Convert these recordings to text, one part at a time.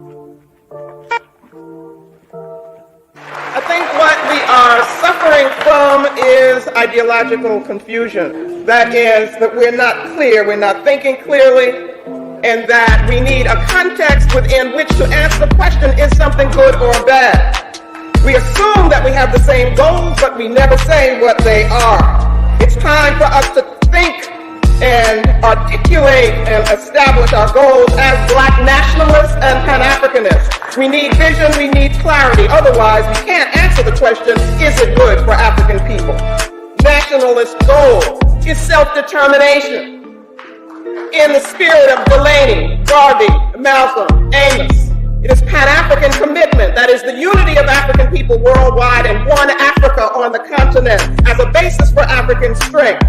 I think what we are suffering from is ideological confusion. That is, that we're not clear, we're not thinking clearly, and that we need a context within which to answer the question, is something good or bad? We assume that we have the same goals, but we never say what they are. It's time for us to think and articulate and establish our goals as Black nationalists and Pan-Africanists. We need vision, we need clarity. Otherwise, we can't answer the question, is it good for African people? Nationalist goal is self-determination. In the spirit of Delaney, Garvey, Malcolm, Amos, it is Pan-African commitment, that is the unity of African people worldwide and one Africa on the continent as a basis for African strength.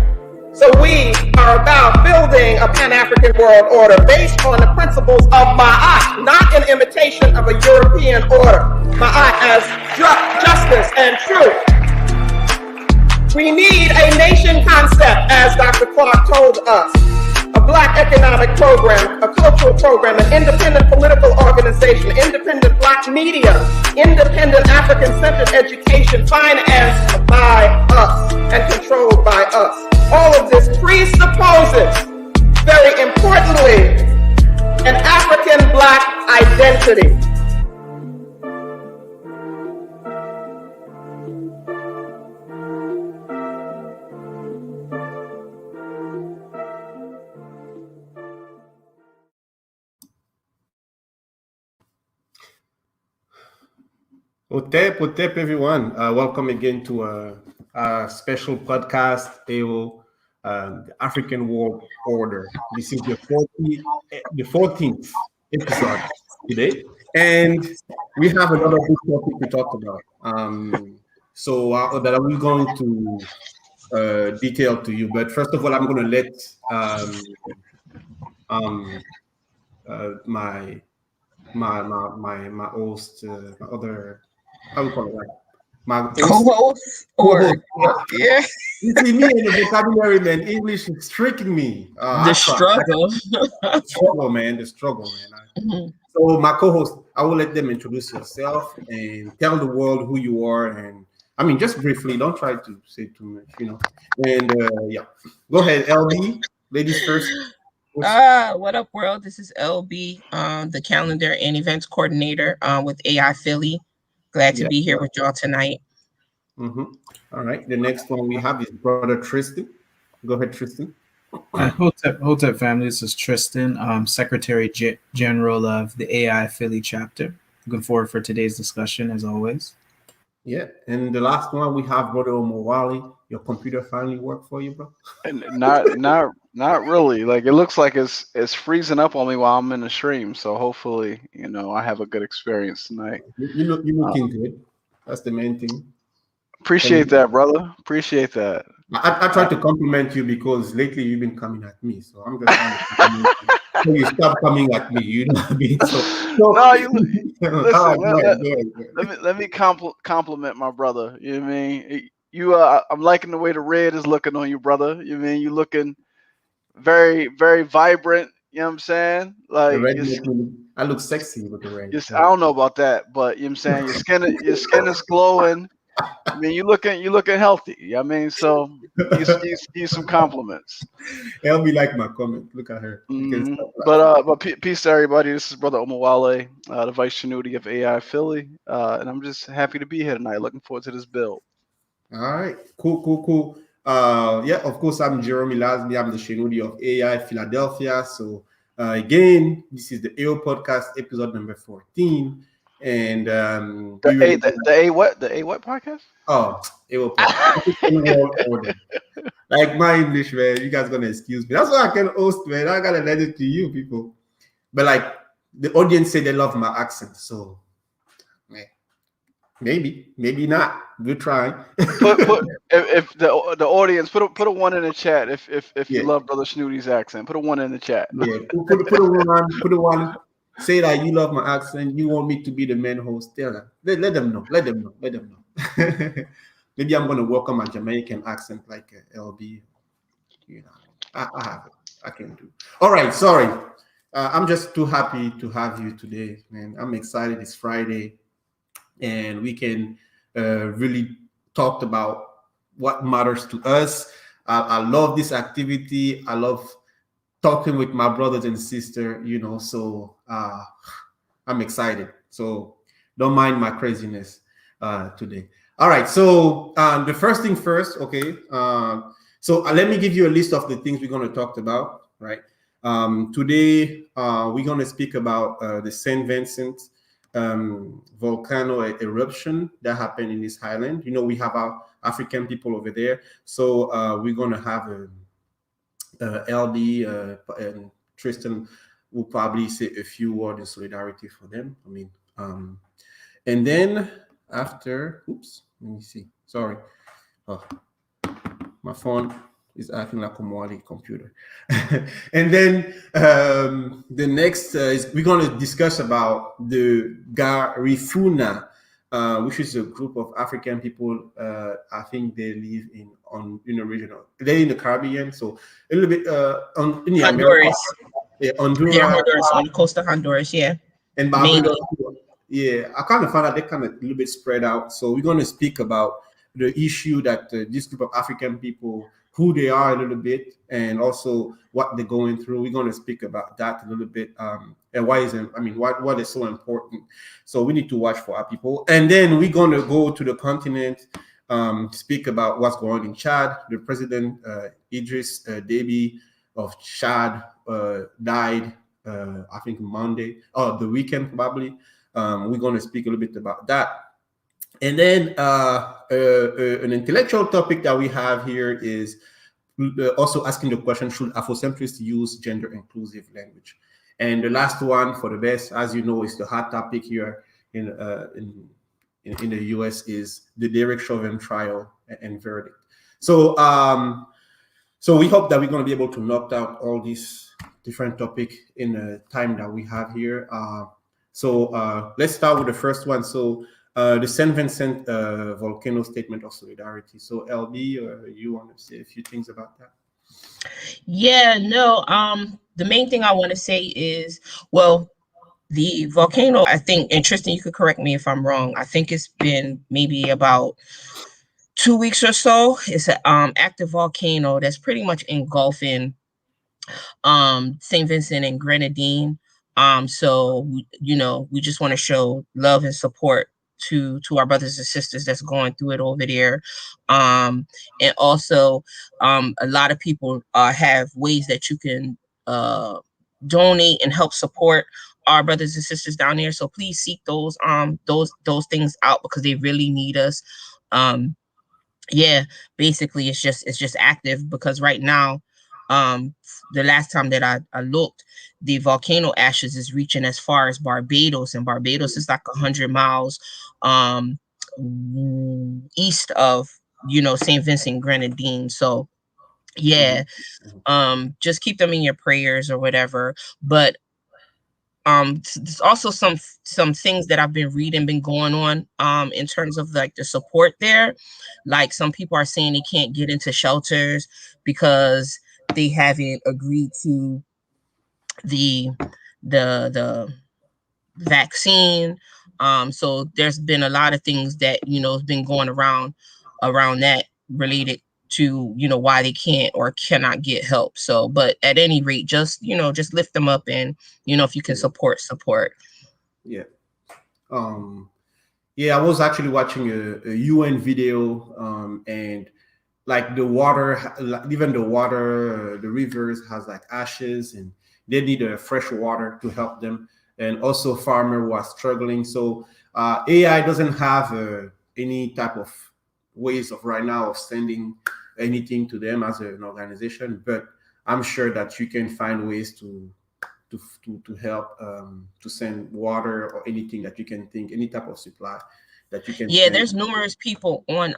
So we are about building a Pan-African world order based on the principles of Ma'at, not in imitation of a European order. Ma'at as justice and truth. We need a nation concept, as Dr. Clark told us. A Black economic program, a cultural program, an independent political organization, independent Black media, independent African-centered education financed by us and controlled by us. All of this presupposes, very importantly, an African Black identity. What's up, everyone? Welcome again to a special podcast, the African World Order. This is the 14th episode today, and we have another big topic to talk about. So that I'm going to detail to you. But first of all, I'm going to let my host, my other. How we call it? Like my co-host or yeah. You see me in the vocabulary, man. English is tricking me. The struggle, man. So my co-host, I will let them introduce yourself and tell the world who you are. And I mean, just briefly. Don't try to say too much, And yeah, go ahead, LB. Ladies first. What up, world? This is LB, the calendar and events coordinator with AI Philly. Glad to be here with y'all tonight. Mm-hmm. All right. The next one we have is brother Tristan. Go ahead, Tristan. Hotep family. This is Tristan, Secretary General of the AI Philly chapter. Looking forward for today's discussion, as always. Yeah. And the last one we have brother Omowale. Your computer finally worked for you, bro? And not really. Like it looks like it's freezing up on me while I'm in the stream. So hopefully, I have a good experience tonight. You're looking good. That's the main thing. Appreciate that, brother. Appreciate that. I tried to compliment you because lately you've been coming at me. So I'm just trying to compliment you. So you stop coming at me. You know what I mean? Listen, let me compliment my brother. You know what I mean? I'm liking the way the red is looking on you, brother. You mean you looking very, very vibrant. You know what I'm saying? Like I look sexy with the red. I don't know about that, but you know what I'm saying your skin is glowing. I mean, you looking healthy. You know what I mean? So use some compliments. LB like my comment. Look at her. Mm-hmm. But peace to everybody. This is Brother Omowale, the Vice Chanuti of AI Philly, and I'm just happy to be here tonight. Looking forward to this build. All right, cool. Yeah, of course, I'm Jeremy Lasby. I'm the Chanuti of AI Philadelphia. So again, this is the AO podcast, episode number 14. And the A what podcast? Oh, AO podcast. Like my English, man. You guys gonna excuse me. That's why I can host, man. I gotta let it to you people. But like the audience say they love my accent, so maybe not. We're trying. If the audience put a one in the chat if you love Brother Schnooty's accent, put a one in the chat. Yeah, put a one. Say that you love my accent. You want me to be the main host. Tell them. Let them know. Maybe I'm gonna work on my Jamaican accent like LB. I have it. I can do. All right. Sorry. I'm just too happy to have you today, man. I'm excited. It's Friday, and we can really talk about what matters to us. I love this activity. I love talking with my brothers and sister. So I'm excited. So don't mind my craziness today. All right. So the first thing first, okay. So let me give you a list of the things we're going to talk about, right? Today, we're going to speak about the St. Vincent volcano eruption that happened in this island. We have our African people over there. So we're going to have LD and Tristan will probably say a few words in solidarity for them. And then after, oops, let me see. Sorry. Oh, my phone is acting like a Moali computer. And then the next is we're going to discuss about the Garifuna, which is a group of African people. I think they live in a region. They're in the Caribbean, so a little bit in the Honduras. Honduras. Yeah, Honduras, on the coast of Honduras, yeah. And Barbados. Yeah, I kind of found out they kind of a little bit spread out. So we're going to speak about the issue that this group of African people, who they are a little bit, and also what they're going through. We're going to speak about that a little bit, and why is it? What is so important? So we need to watch for our people, and then we're going to go to the continent, speak about what's going on in Chad. The president Idris Deby of Chad died, I think Monday or the weekend probably. We're going to speak a little bit about that. And then an intellectual topic that we have here is also asking the question, should Afrocentrists use gender-inclusive language? And the last one for the best, as you know, is the hot topic here in the US is the Derek Chauvin trial and verdict. So we hope that we're going to be able to knock out all these different topics in the time that we have here. So let's start with the first one. So the St. Vincent volcano statement of solidarity. So LB, you want to say a few things about that? Yeah, no. The main thing I want to say is, well, the volcano, I think, and Tristan, you could correct me if I'm wrong. I think it's been maybe about 2 weeks or so. It's an active volcano that's pretty much engulfing St. Vincent and Grenadine. So we just want to show love and support to our brothers and sisters that's going through it over there. And also a lot of people have ways that you can donate and help support our brothers and sisters down there. So please seek those things out because they really need us. Yeah, basically it's just active because right now, the last time that I looked, the volcano ashes is reaching as far as Barbados, and Barbados is like 100 miles east of St. Vincent Grenadine. So yeah, just keep them in your prayers or whatever. But there's also some things that I've been reading been going on in terms of like the support there. Like some people are saying they can't get into shelters because they haven't agreed to the vaccine. So there's been a lot of things that has been going around that related to why they can't or cannot get help. So but at any rate, just lift them up, and if you can support. Yeah. Yeah, I was actually watching a UN video, and like the water, even the water, the rivers has like ashes, and they need fresh water to help them. And also farmer was struggling. So AI doesn't have any type of ways of right now of sending anything to them as an organization, but I'm sure that you can find ways to help, to send water or anything that you can think, any type of supply that you can. Yeah, there's numerous people on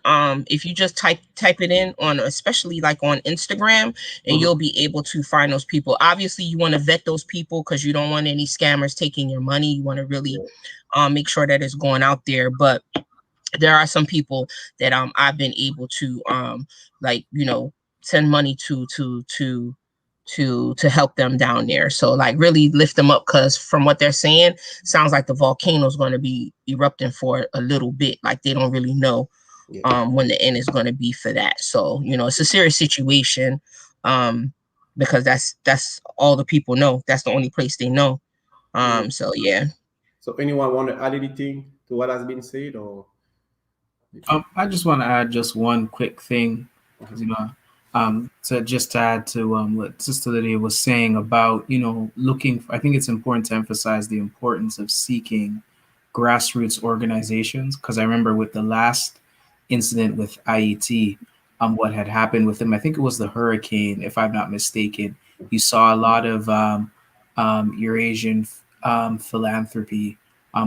if you just type it in on, especially like on Instagram, and you'll be able to find those people. Obviously you want to vet those people because you don't want any scammers taking your money. You want to really make sure that it's going out there. But there are some people that I've been able to send money to to help them down there. So like really lift them up, because from what they're saying, sounds like the volcano is going to be erupting for a little bit. Like they don't really know when the end is going to be for that. So it's a serious situation, because that's all the people know. That's the only place they know. So yeah. So anyone want to add anything to what has been said, or? I just want to add just one quick thing, to add to what Sister Lydia was saying about, looking. I think it's important to emphasize the importance of seeking grassroots organizations, because I remember with the last incident with IET, what had happened with them. I think it was the hurricane, if I'm not mistaken. You saw a lot of Eurasian philanthropy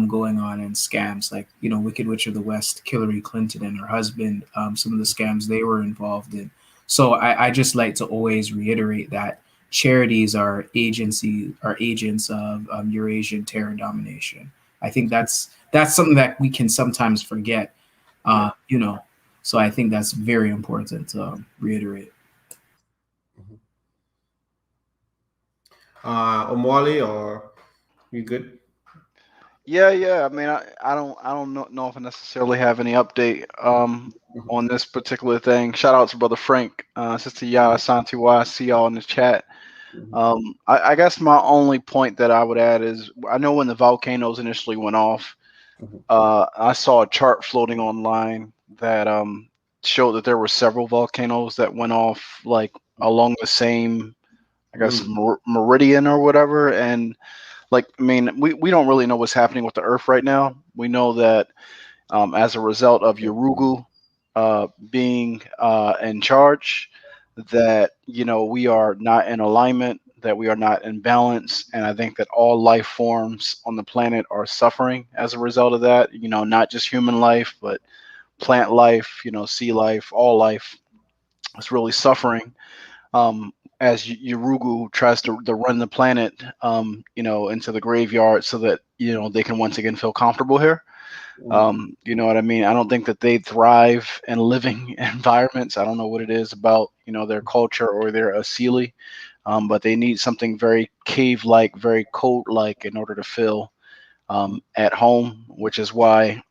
going on, and scams like Wicked Witch of the West, Hillary Clinton and her husband, some of the scams they were involved in. So I just like to always reiterate that charities are agents of Eurasian terror domination. I think that's something that we can sometimes forget, So I think that's very important to reiterate. Omwale, or you good? Yeah. I mean, I don't know if I necessarily have any update on this particular thing. Shout out to Brother Frank, Sister Yara Santiwa. I see y'all in the chat. I guess my only point that I would add is, I know when the volcanoes initially went off, I saw a chart floating online that showed that there were several volcanoes that went off like along the same, I guess, meridian or whatever. And like, I mean, we don't really know what's happening with the Earth right now. We know that as a result of Urugu being in charge, that we are not in alignment, that we are not in balance, and I think that all life forms on the planet are suffering as a result of that. Not just human life, but plant life, sea life, all life is really suffering. As Urugu tries to run the planet, into the graveyard so that they can once again feel comfortable here. You know what I mean? I don't think that they thrive in living environments. I don't know what it is about their culture or their asili, but they need something very cave-like, very cold-like in order to feel at home. Which is why,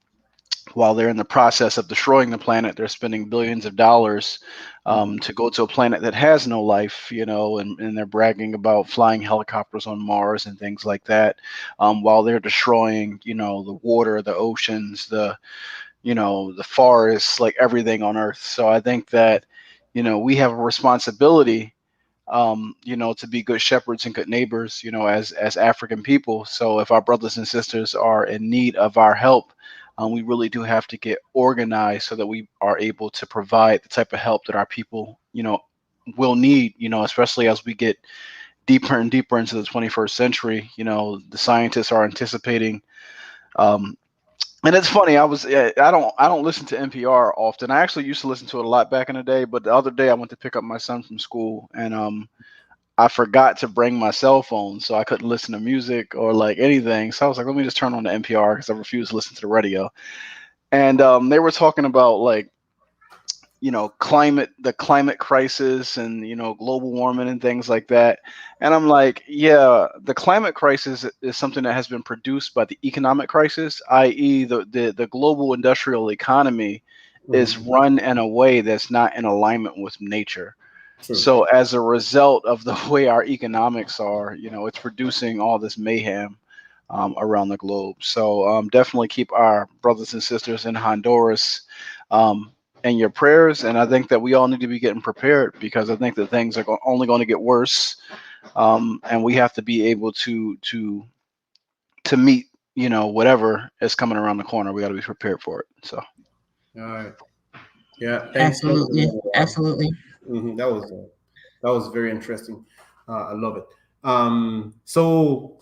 while they're in the process of destroying the planet, they're spending billions of dollars to go to a planet that has no life, and they're bragging about flying helicopters on Mars and things like that, while they're destroying, the water, the oceans, the forests, like everything on Earth. So I think that, we have a responsibility, to be good shepherds and good neighbors, as African people. So if our brothers and sisters are in need of our help, we really do have to get organized so that we are able to provide the type of help that our people, will need, especially as we get deeper and deeper into the 21st century. The scientists are anticipating, and it's funny. I don't listen to NPR often. I actually used to listen to it a lot back in the day, but the other day I went to pick up my son from school, and I forgot to bring my cell phone, so I couldn't listen to music or like anything. So I was like, let me just turn on the NPR, because I refuse to listen to the radio. And they were talking about like, the climate crisis, and global warming and things like that. And I'm like, yeah, the climate crisis is something that has been produced by the economic crisis, i.e., the global industrial economy is run in a way that's not in alignment with nature. True. So as a result of the way our economics are, it's producing all this mayhem around the globe. So definitely keep our brothers and sisters in Honduras in your prayers. And I think that we all need to be getting prepared, because I think that things are only going to get worse. And we have to be able to meet, whatever is coming around the corner. We got to be prepared for it. So. All right. Yeah. Thanks. Absolutely. That was very interesting. I love it. So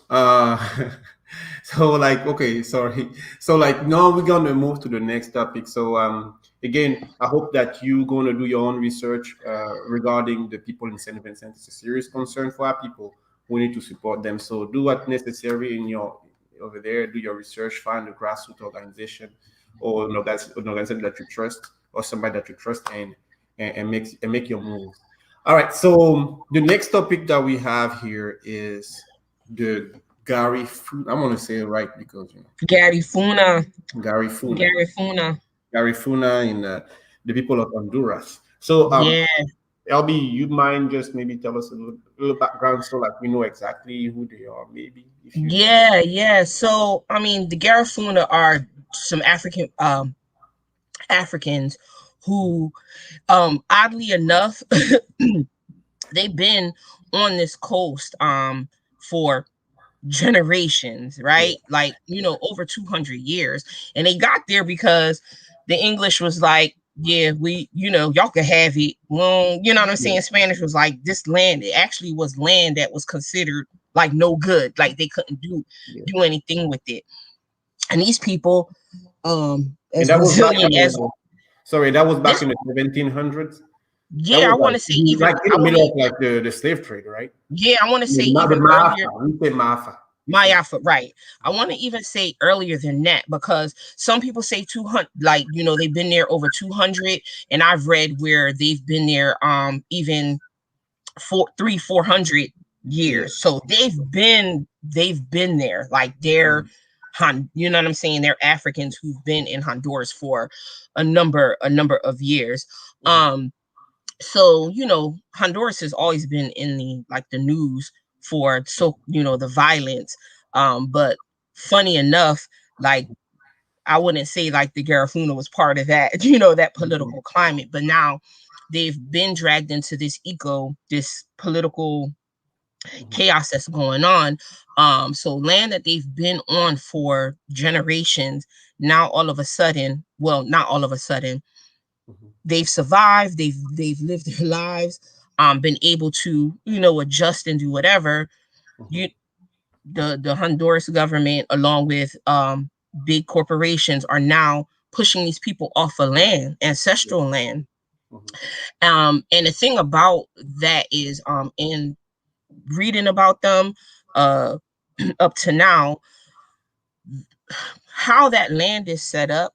so like, okay, sorry. So like, now we're gonna move to the next topic. So again, I hope that you're gonna do your own research regarding the people in Saint Vincent. It's a serious concern for our people. We need to support them. So do what necessary in your over there. Do your research. Find a grassroots organization or an organization that you trust, or somebody that you trust, and make your moves. All right. So the next topic that we have here is the Garifuna. I'm gonna say it right because Garifuna, Garifuna, Garifuna. Garifuna in the people of Honduras. So Yeah, LB, you mind just maybe tell us a little background so like we know exactly who they are, maybe if you. yeah. So I mean, the Garifuna are some Africans who, oddly enough, they've been on this coast for generations, Yeah. right? Like, over 200 years. And they got there because the English was like, yeah, y'all can have it. Well, you know what I'm Yeah. saying? Spanish was like, this land, it actually was land that was considered like no good. Like they couldn't Yeah. do anything with it. And these people, And as that was back resilient as sorry, that was back this, in the 1700s. That yeah, I was want to say like even, in the middle of like the slave trade, right? I want to say The even earlier. Maafa. We say Maafa. My alpha, right. I want to even say earlier than that because some people say 200, like, they've been there over 200, and I've read where they've been there even 400 Yeah. years. So they've been there. Like they're you know what I'm saying? They're Africans who've been in Honduras for a number of years. So Honduras has always been in the news for the violence, but funny enough, like I wouldn't say like the Garifuna was part of that that political climate, but now they've been dragged into this political chaos that's going on. So land that they've been on for generations, now all of a sudden, well, not all of a sudden, they've survived, they've lived their lives, been able to adjust and do whatever. You the Honduras government, along with big corporations, are now pushing these people off of land, ancestral land. And the thing about that is, in reading about them uh up to now, how that land is set up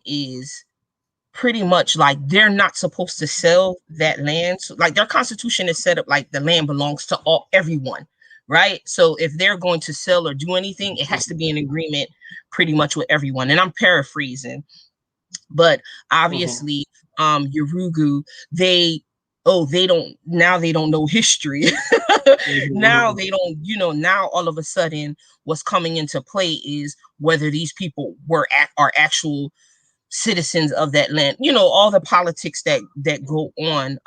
is pretty much like they're not supposed to sell that land. So, like, their constitution is set up like the land belongs to everyone, right? So if they're going to sell or do anything, it has to be an agreement pretty much with everyone. And I'm paraphrasing, but obviously, Yurugu, they don't know history. Now they don't, now all of a sudden what's coming into play is whether these people are actual citizens of that land, all the politics that go on.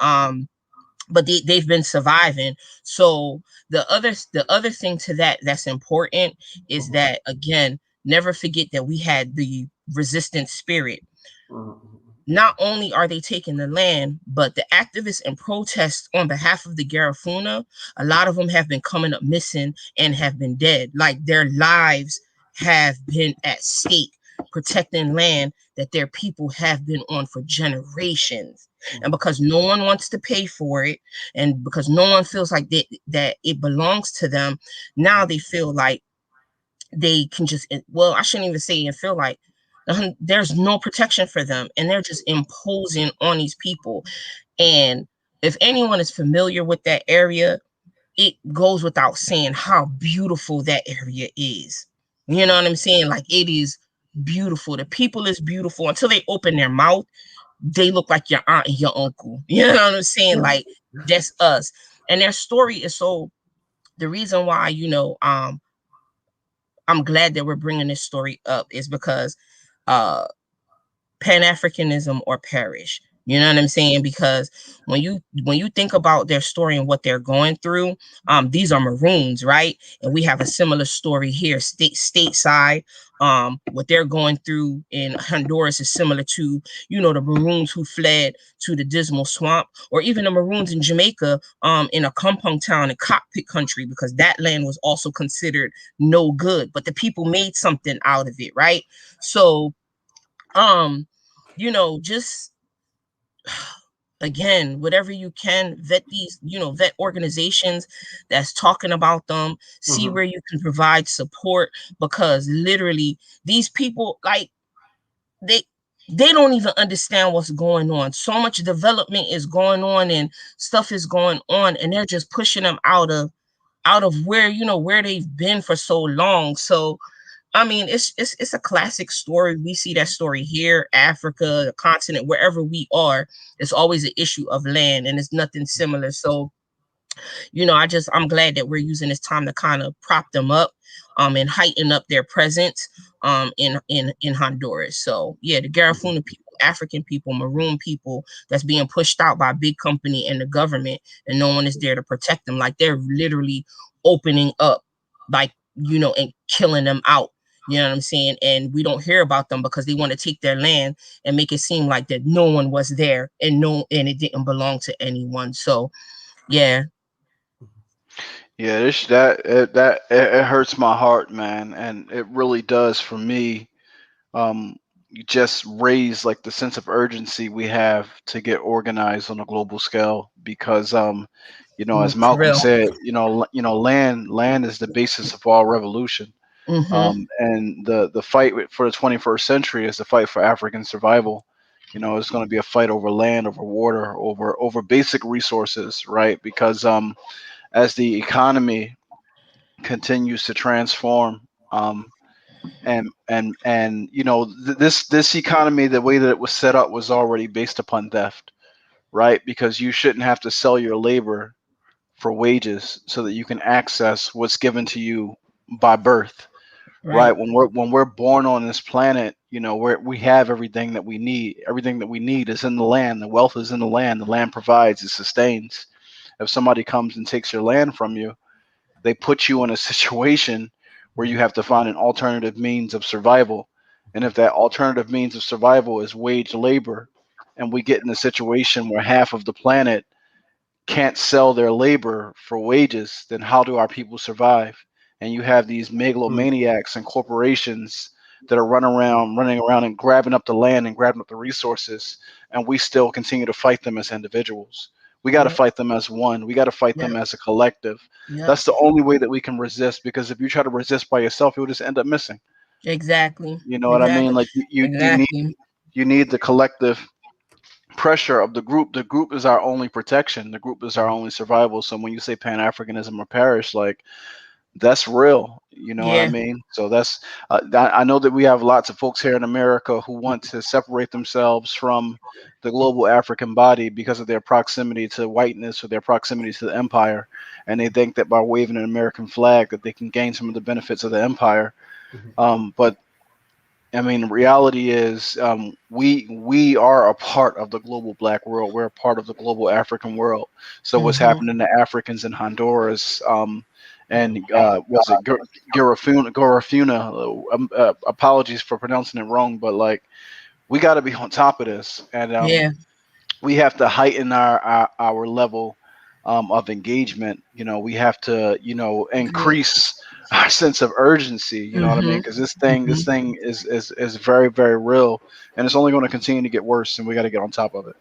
But they've been surviving. So the other thing to that's important is that, again, never forget that we had the resistance spirit. Not only are they taking the land, but the activists and protests on behalf of the Garifuna, a lot of them have been coming up missing and have been dead. Like, their lives have been at stake protecting land that their people have been on for generations. And because no one wants to pay for it, and because no one feels like that it belongs to them, now they feel like they can just, well, I shouldn't even say and feel like, there's no protection for them, and they're just imposing on these people. And if anyone is familiar with that area, it goes without saying how beautiful that area is. You know what I'm saying? Like, it is beautiful. The people is beautiful until they open their mouth. They look like your aunt and your uncle. You know what I'm saying? Like, that's us. And their story is so, the reason why, I'm glad that we're bringing this story up is because uh Pan-Africanism or perish. You know what I'm saying? Because when you think about their story and what they're going through, these are Maroons, right? And we have a similar story here, stateside. What they're going through in Honduras is similar to, the Maroons who fled to the Dismal Swamp, or even the Maroons in Jamaica, in a compound town in cockpit country, because that land was also considered no good, but the people made something out of it, right? So, just again, whatever you can, vet these, vet organizations that's talking about them, see where you can provide support, because literally these people, like, they they don't even understand what's going on. So much development is going on and stuff is going on, and they're just pushing them out of where, where they've been for so long. So I mean, it's a classic story. We see that story here, Africa, the continent, wherever we are. It's always an issue of land, and it's nothing similar. So I'm glad that we're using this time to kind of prop them up, and heighten up their presence, in Honduras. So yeah, the Garifuna people, African people, maroon people that's being pushed out by big company and the government, and no one is there to protect them. Like they're literally opening up, like, and killing them out. You know what I'm saying? And we don't hear about them because they want to take their land and make it seem like that no one was there, and it didn't belong to anyone. So yeah. Yeah, it hurts my heart, man, and it really does for me. You just raise like the sense of urgency we have to get organized on a global scale because, as For Malcolm real. said, land is the basis of all revolution. And the fight for the 21st century is the fight for African survival. It's going to be a fight over land, over water, over basic resources, right? Because as the economy continues to transform, this economy, the way that it was set up was already based upon theft, right? Because you shouldn't have to sell your labor for wages so that you can access what's given to you by birth, right? Right. When we're born on this planet, we have everything that we need. Everything that we need is in the land. The wealth is in the land. The land provides, it sustains. If somebody comes and takes your land from you, they put you in a situation where you have to find an alternative means of survival. And if that alternative means of survival is wage labor, and we get in a situation where half of the planet can't sell their labor for wages, then how do our people survive? And you have these megalomaniacs and corporations that are running around and grabbing up the land and grabbing up the resources, and we still continue to fight them as individuals. We got to Yep. fight them as one. We got to fight them Yep. as a collective. Yep. That's the only way that we can resist. Because if you try to resist by yourself, you'll just end up missing. Exactly. You know what I mean? Like Exactly. you need the collective pressure of the group. The group is our only protection. The group is our only survival. So when you say Pan Africanism or perish, like that's real. You know what I Yeah. mean? So that's I know that we have lots of folks here in America who want to separate themselves from the global African body because of their proximity to whiteness or their proximity to the empire, and they think that by waving an American flag that they can gain some of the benefits of the empire. But I mean, the reality is, we are a part of the global Black world. We're a part of the global African world. So what's happening to Africans in Honduras, and was it Garifuna? Apologies for pronouncing it wrong, but like we got to be on top of this, and Yeah. we have to heighten our level of engagement. We have to increase our sense of urgency. You know what I mean? Because this thing is very, very real, and it's only going to continue to get worse, and we got to get on top of it.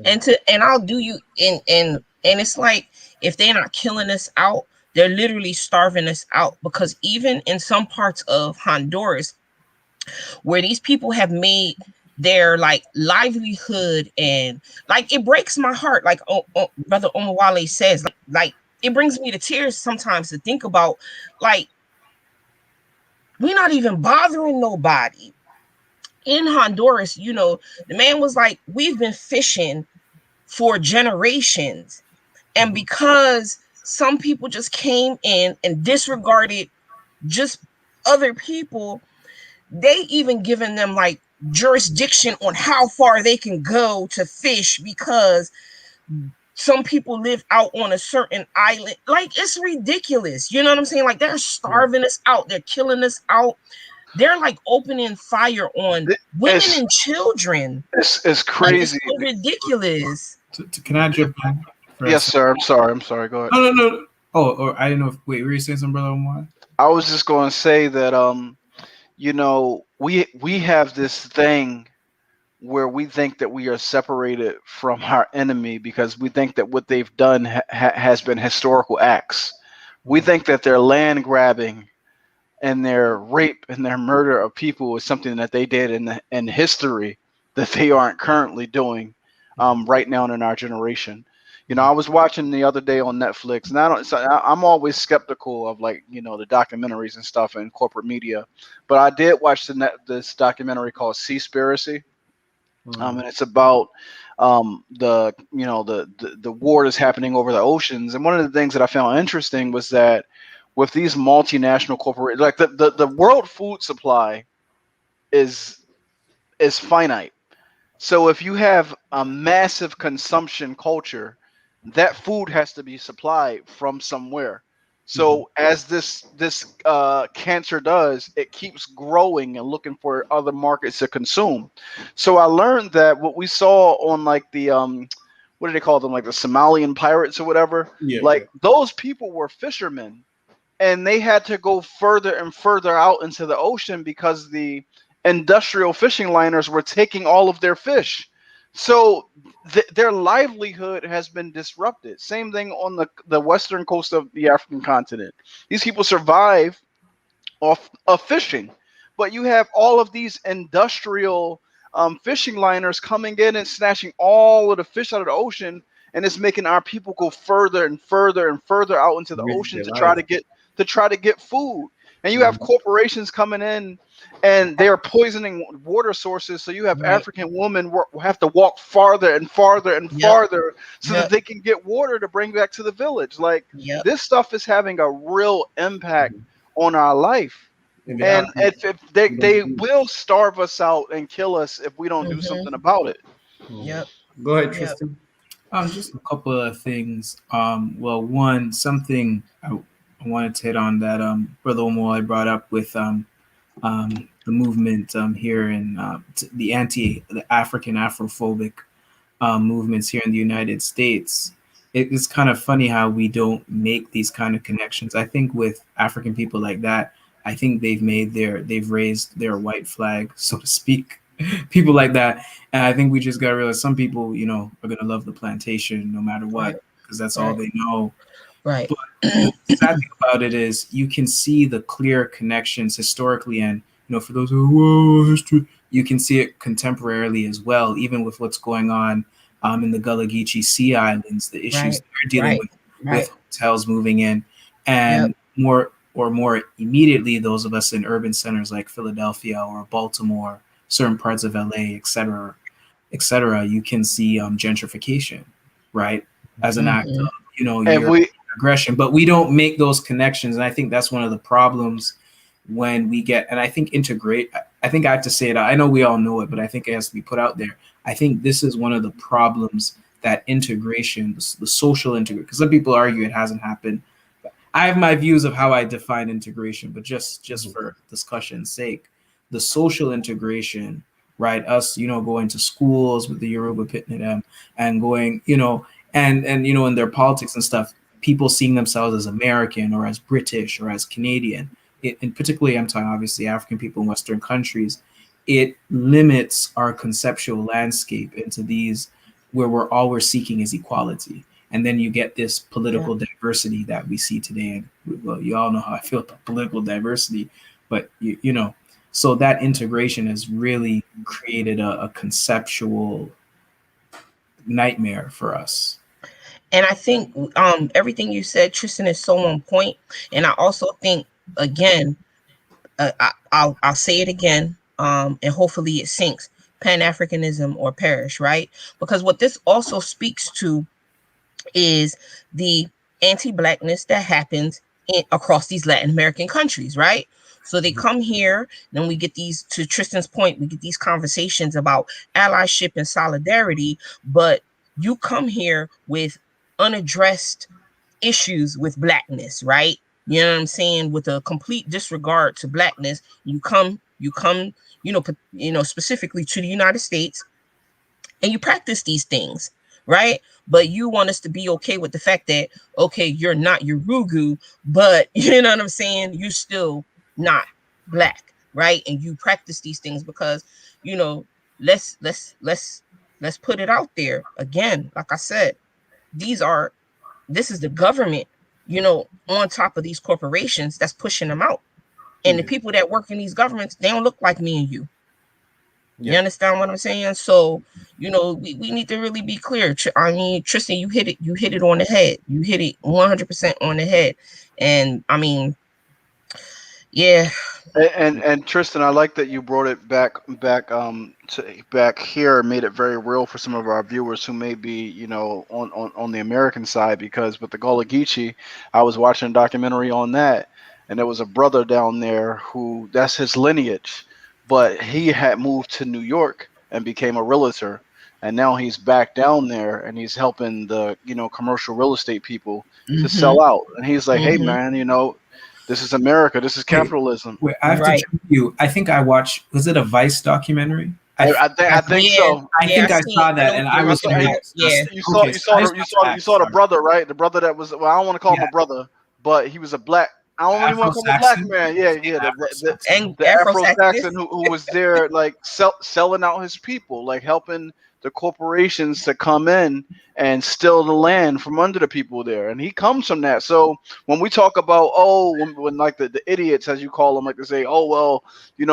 And I'll do you and it's like, if they're not killing us out, they're literally starving us out, because even in some parts of Honduras where these people have made their like livelihood, and like it breaks my heart, like Brother Omawale says, like it brings me to tears sometimes to think about, like, we're not even bothering nobody in Honduras. The man was like, we've been fishing for generations, and because some people just came in and disregarded just other people, they even given them like jurisdiction on how far they can go to fish, because some people live out on a certain island. Like, it's ridiculous. You know what I'm saying? Like, they're starving us out. They're killing us out. They're like opening fire on women It's and children. it's Like, it's crazy. so ridiculous. Can I jump in? Yes, sir. I'm sorry. Go ahead. No. Oh, or I didn't know. Wait, were you saying something, brother Omar? I was just going to say that we have this thing where we think that we are separated from our enemy because we think that what they've done has been historical acts. We think that their land grabbing and their rape and their murder of people is something that they did in history, that they aren't currently doing right now in our generation. You know, I was watching the other day on Netflix, and I'm always skeptical of, like, you know, the documentaries and stuff in corporate media, but I did watch this documentary called Seaspiracy, and it's about the war that's happening over the oceans. And one of the things that I found interesting was that with these multinational corporations, like the world food supply is finite. So if you have a massive consumption culture, that food has to be supplied from somewhere. So as this cancer does, it keeps growing and looking for other markets to consume. So I learned that what we saw on, like, the what do they call them, like the Somalian pirates or whatever, like those people were fishermen, and they had to go further and further out into the ocean because the industrial fishing liners were taking all of their fish. So their livelihood has been disrupted. Same thing on the western coast of the African continent. These people survive off of fishing, but you have all of these industrial fishing liners coming in and snatching all of the fish out of the ocean, and it's making our people go further and further and further out into the ocean to try to get food. And you have corporations coming in, and they are poisoning water sources. So you have African women have to walk farther and farther and farther so that they can get water to bring back to the village. Like, this stuff is having a real impact on our life. And if they will starve us out and kill us if we don't do something about it. Go ahead, Tristan. Just a couple of things. Well, one, something I wanted to hit on that Brother Omoy brought up with the movement here in the African Afrophobic movements here in the United States. It's kind of funny how we don't make these kind of connections. I think with African people like that, I think they've raised their white flag, so to speak. People like that, and I think we just gotta realize some people, you know, are gonna love the plantation no matter what, because that's all they know. Right. But the sad thing about it is you can see the clear connections historically, and, you know, for those who history, you can see it contemporarily as well, even with what's going on in the Gullah Geechee Sea Islands, the issues they're dealing with hotels moving in, and more immediately those of us in urban centers like Philadelphia or Baltimore, certain parts of LA, et cetera, you can see gentrification, right, as an act of, you know, aggression. But we don't make those connections, and I think that's one of the problems when we get. And I think I think I have to say it. I know we all know it, but I think it has to be put out there. I think this is one of the problems, that integration, the social integration. Because some people argue it hasn't happened. I have my views of how I define integration, but just for discussion's sake, the social integration, right? Us, you know, going to schools with the Yoruba Pitney and going, you know, and you know, in their politics and stuff, people seeing themselves as American or as British or as Canadian. And particularly, I'm talking obviously African people in Western countries. It limits our conceptual landscape into these where all we're seeking is equality. And then you get this political diversity that we see today. And well, you all know how I feel about political diversity, but you know, so that integration has really created a conceptual nightmare for us. And I think everything you said, Tristan, is so on point. And I also think, again, I'll say it again, and hopefully it sinks: Pan-Africanism or perish, right? Because what this also speaks to is the anti-Blackness that happens across these Latin American countries, right? So they come here, then we get these, to Tristan's point, we get these conversations about allyship and solidarity, but you come here with unaddressed issues with Blackness, right? You know what I'm saying? With a complete disregard to Blackness, you come, you know, specifically to the United States, and you practice these things, right? But you want us to be okay with the fact that, okay, you're not Urugu, but you know what I'm saying? You're still not Black, right? And you practice these things because, you know, let's put it out there again. Like I said, this is the government, you know, on top of these corporations that's pushing them out. And the people that work in these governments, they don't look like me and you. You understand what I'm saying? So, we need to really be clear. I mean, Tristan, you hit it on the head. You hit it 100% on the head. And I mean, yeah. And Tristan, I like that you brought it back here, made it very real for some of our viewers who may be, on the American side, because with the Gullah Geechee, I was watching a documentary on that, and there was a brother down there who that's his lineage, but he had moved to New York and became a realtor, and now he's back down there and he's helping the, commercial real estate people to Mm-hmm. sell out. And he's like, hey Mm-hmm. man, this is America, this is Wait, capitalism. wait, I have to check you. I think I watched. Was it a Vice documentary? I think so. I think I saw that, and I was curious. Yeah. You saw the brother, right? The brother that was, well, I don't want to call him a brother, but he was a black. I don't really want to call him a black man. Yeah. The Afro-Saxon who was there, like selling out his people, like helping the corporations to come in and steal the land from under the people there. And he comes from that. So when we talk about, when like the idiots, as you call them, like to say, oh, well,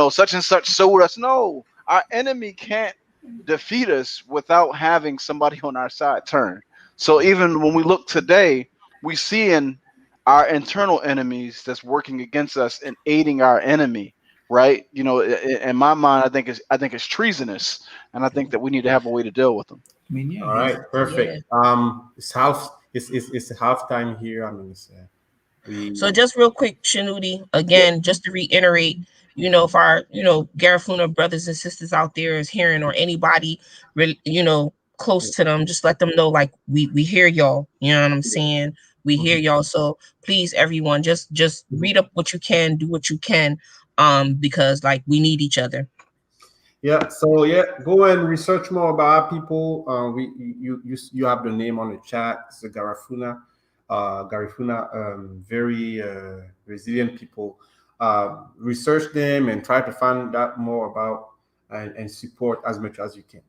such and such sold us. No, our enemy can't defeat us without having somebody on our side turn. So even when we look today, we see in our internal enemies that's working against us and aiding our enemy, right? In my mind, I think it's treasonous, and I think that we need to have a way to deal with them. I mean, yeah. All right, perfect. It's halftime here. I mean, So just real quick, Shanuti, again, just to reiterate, if our, Garifuna brothers and sisters out there is hearing, or anybody, close to them, just let them know, like, we hear y'all. You know what I'm saying? We hear y'all. So please, everyone, just read up what you can, do what you can, because like we need each other. Yeah. So go and research more about our people. You have the name on the chat. It's the Garifuna. Very resilient people. Research them and try to find out more about and support as much as you can.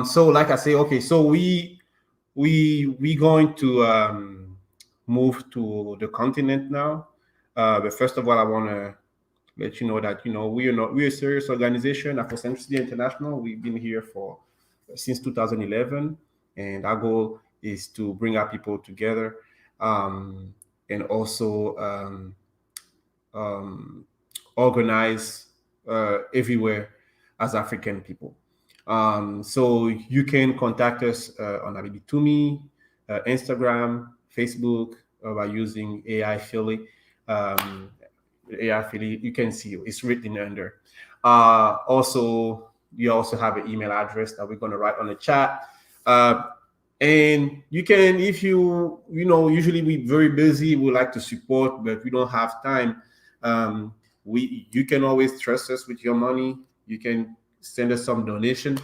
So like I say, okay, so we going to move to the continent now. But first of all, I want to let you know that we're a serious organization, Afrocentrists International. We've been here since 2011, and our goal is to bring our people together, and also organize everywhere as African people. So you can contact us on Abibitumi, Instagram, Facebook, by using AI Philly. AI Philly, you can see it's written under. Also, you also have an email address that we're going to write on the chat. And you can, if usually we're very busy, we like to support, but we don't have time. You can always trust us with your money. You can send us some donation,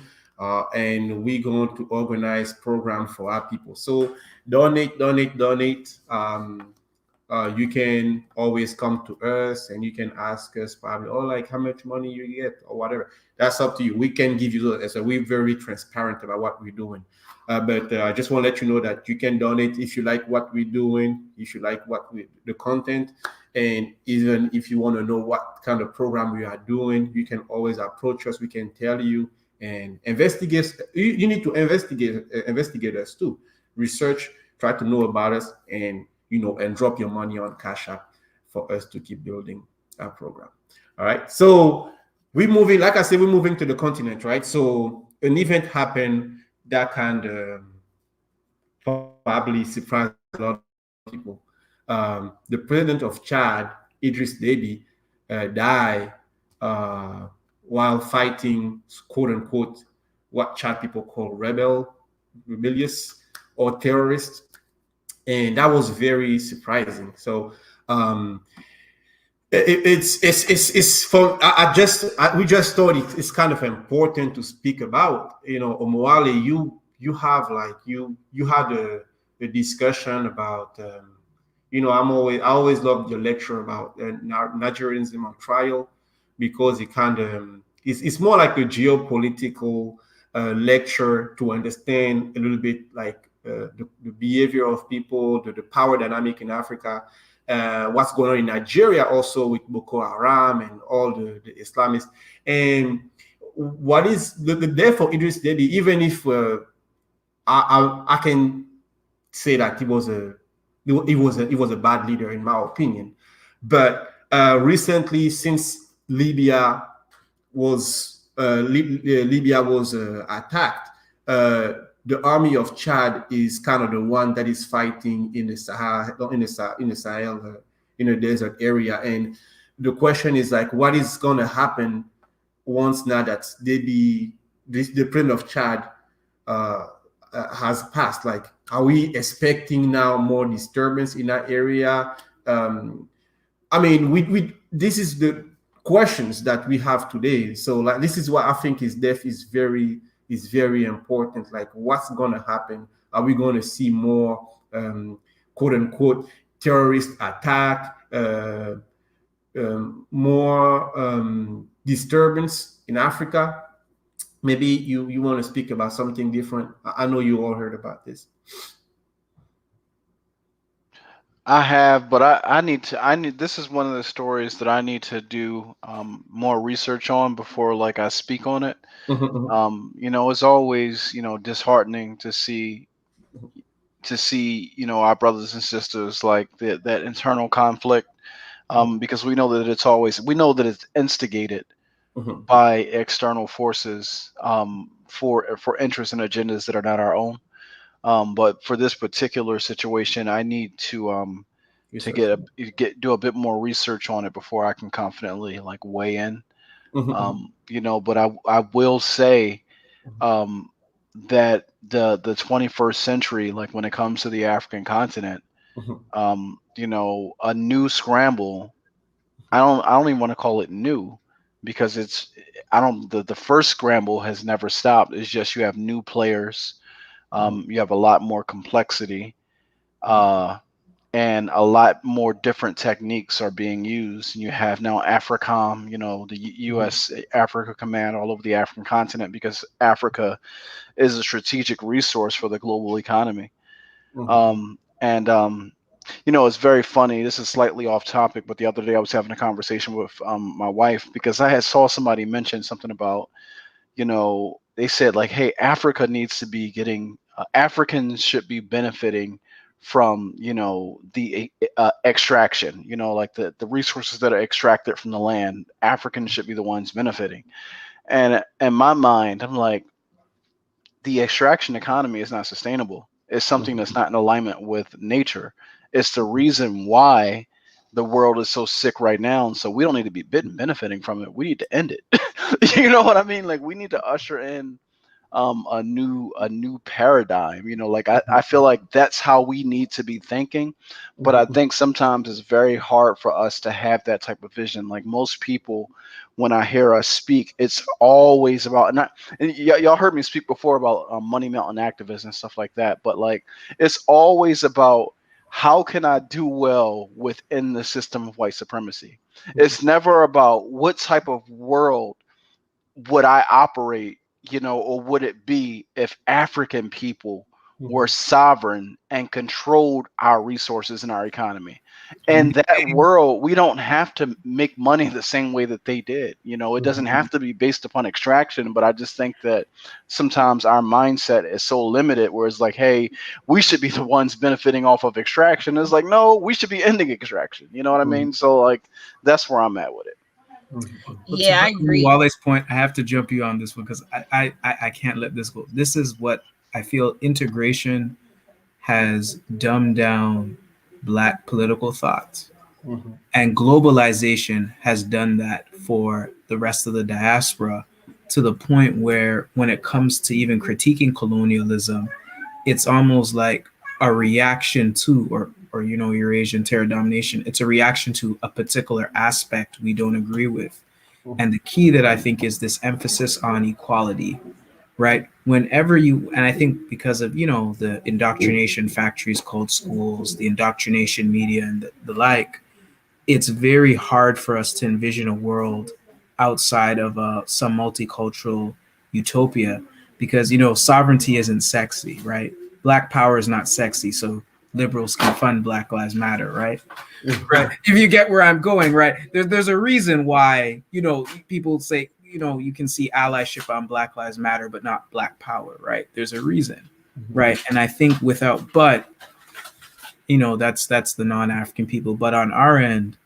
and we're going to organize program for our people. So donate. You can always come to us and you can ask us probably, like how much money you get or whatever. That's up to you. We can give you those. So we're very transparent about what we're doing. But I just want to let you know that you can donate if you like what we're doing, if you like the content, and even if you want to know what kind of program we are doing, you can always approach us. We can tell you and investigate. You need to investigate us too. Research, try to know about us, and drop your money on Cash App for us to keep building our program. All right. So we're moving, like I said, we're moving to the continent, right? So an event happened that kind of probably surprised a lot of people. The president of Chad, Idris Deby, died while fighting, quote unquote, what Chad people call rebellious or terrorists. And that was very surprising. So it's for we just thought it's kind of important to speak about. Omoale, you have you had a discussion about I always loved your lecture about Nigerianism on trial, because it kind of it's more like a geopolitical lecture to understand a little bit like the behavior of people, the power dynamic in Africa, what's going on in Nigeria also with Boko Haram and all the Islamists. And what is the death of Idris Deby? Even if I can say that he was a bad leader in my opinion, but recently, since Libya was attacked, the army of Chad is kind of the one that is fighting in the Sahel, in the Sahel, in the desert area. And the question is like, what is going to happen once now that the president of Chad has passed? Like, are we expecting now more disturbance in that area? I mean, we this is the questions that we have today. So like, this is why I think his death is very important. Like, what's going to happen? Are we going to see more quote unquote terrorist attack, more disturbance in Africa? Maybe you want to speak about something different. I know you all heard about this. I have, but I need this is one of the stories that I need to do more research on before like I speak on it. It's always, disheartening to see our brothers and sisters like that internal conflict, because we know that it's instigated by external forces, for interests and agendas that are not our own. But for this particular situation, I need to do a bit more research on it before I can confidently like weigh in. But I will say that the 21st century, like when it comes to the African continent, a new scramble. I don't even want to call it new, because the first scramble has never stopped. It's just you have new players. You have a lot more complexity, and a lot more different techniques are being used. And you have now Afrikan, the U.S. Africa Command all over the African continent, because Africa is a strategic resource for the global economy. It's very funny. This is slightly off topic, but the other day I was having a conversation with my wife, because I had saw somebody mention something about, they said like, hey, Africa needs to be getting Africans should be benefiting from the extraction, like the resources that are extracted from the land. Africans should be the ones benefiting. And in my mind, I'm like, the extraction economy is not sustainable. It's something that's not in alignment with nature. It's the reason why the world is so sick right now. And so we don't need to be benefiting from it. We need to end it. You know what I mean? Like, we need to usher in a new paradigm. I feel like that's how we need to be thinking. But I think sometimes it's very hard for us to have that type of vision. Like, most people, when I hear us speak, it's always about, and y'all heard me speak before about money mountain activists and stuff like that, but like, it's always about, how can I do well within the system of white supremacy? It's never about what type of world would I operate, or would it be if African people were sovereign and controlled our resources and our economy? And that world, we don't have to make money the same way that they did. It doesn't have to be based upon extraction, but I just think that sometimes our mindset is so limited, where it's like, hey, we should be the ones benefiting off of extraction. It's like, no, we should be ending extraction. You know what I mean? So like, that's where I'm at with it. Yeah, I agree. Wale's point, I have to jump you on this one, because I can't let this go. This is what I feel integration has dumbed down Black political thought. And globalization has done that for the rest of the diaspora, to the point where when it comes to even critiquing colonialism, it's almost like a reaction to, or Eurasian terror domination. It's a reaction to a particular aspect we don't agree with. And the key that I think is this emphasis on equality, right? Whenever and I think because of, the indoctrination factories called schools, the indoctrination media and the like, it's very hard for us to envision a world outside of some multicultural utopia, because, sovereignty isn't sexy, right? Black power is not sexy. So liberals can fund Black Lives Matter, right? Right. If you get where I'm going, right? There's a reason why, people say, you can see allyship on Black Lives Matter, but not Black Power, right? There's a reason, right? And I think that's the non-African people. But on our end,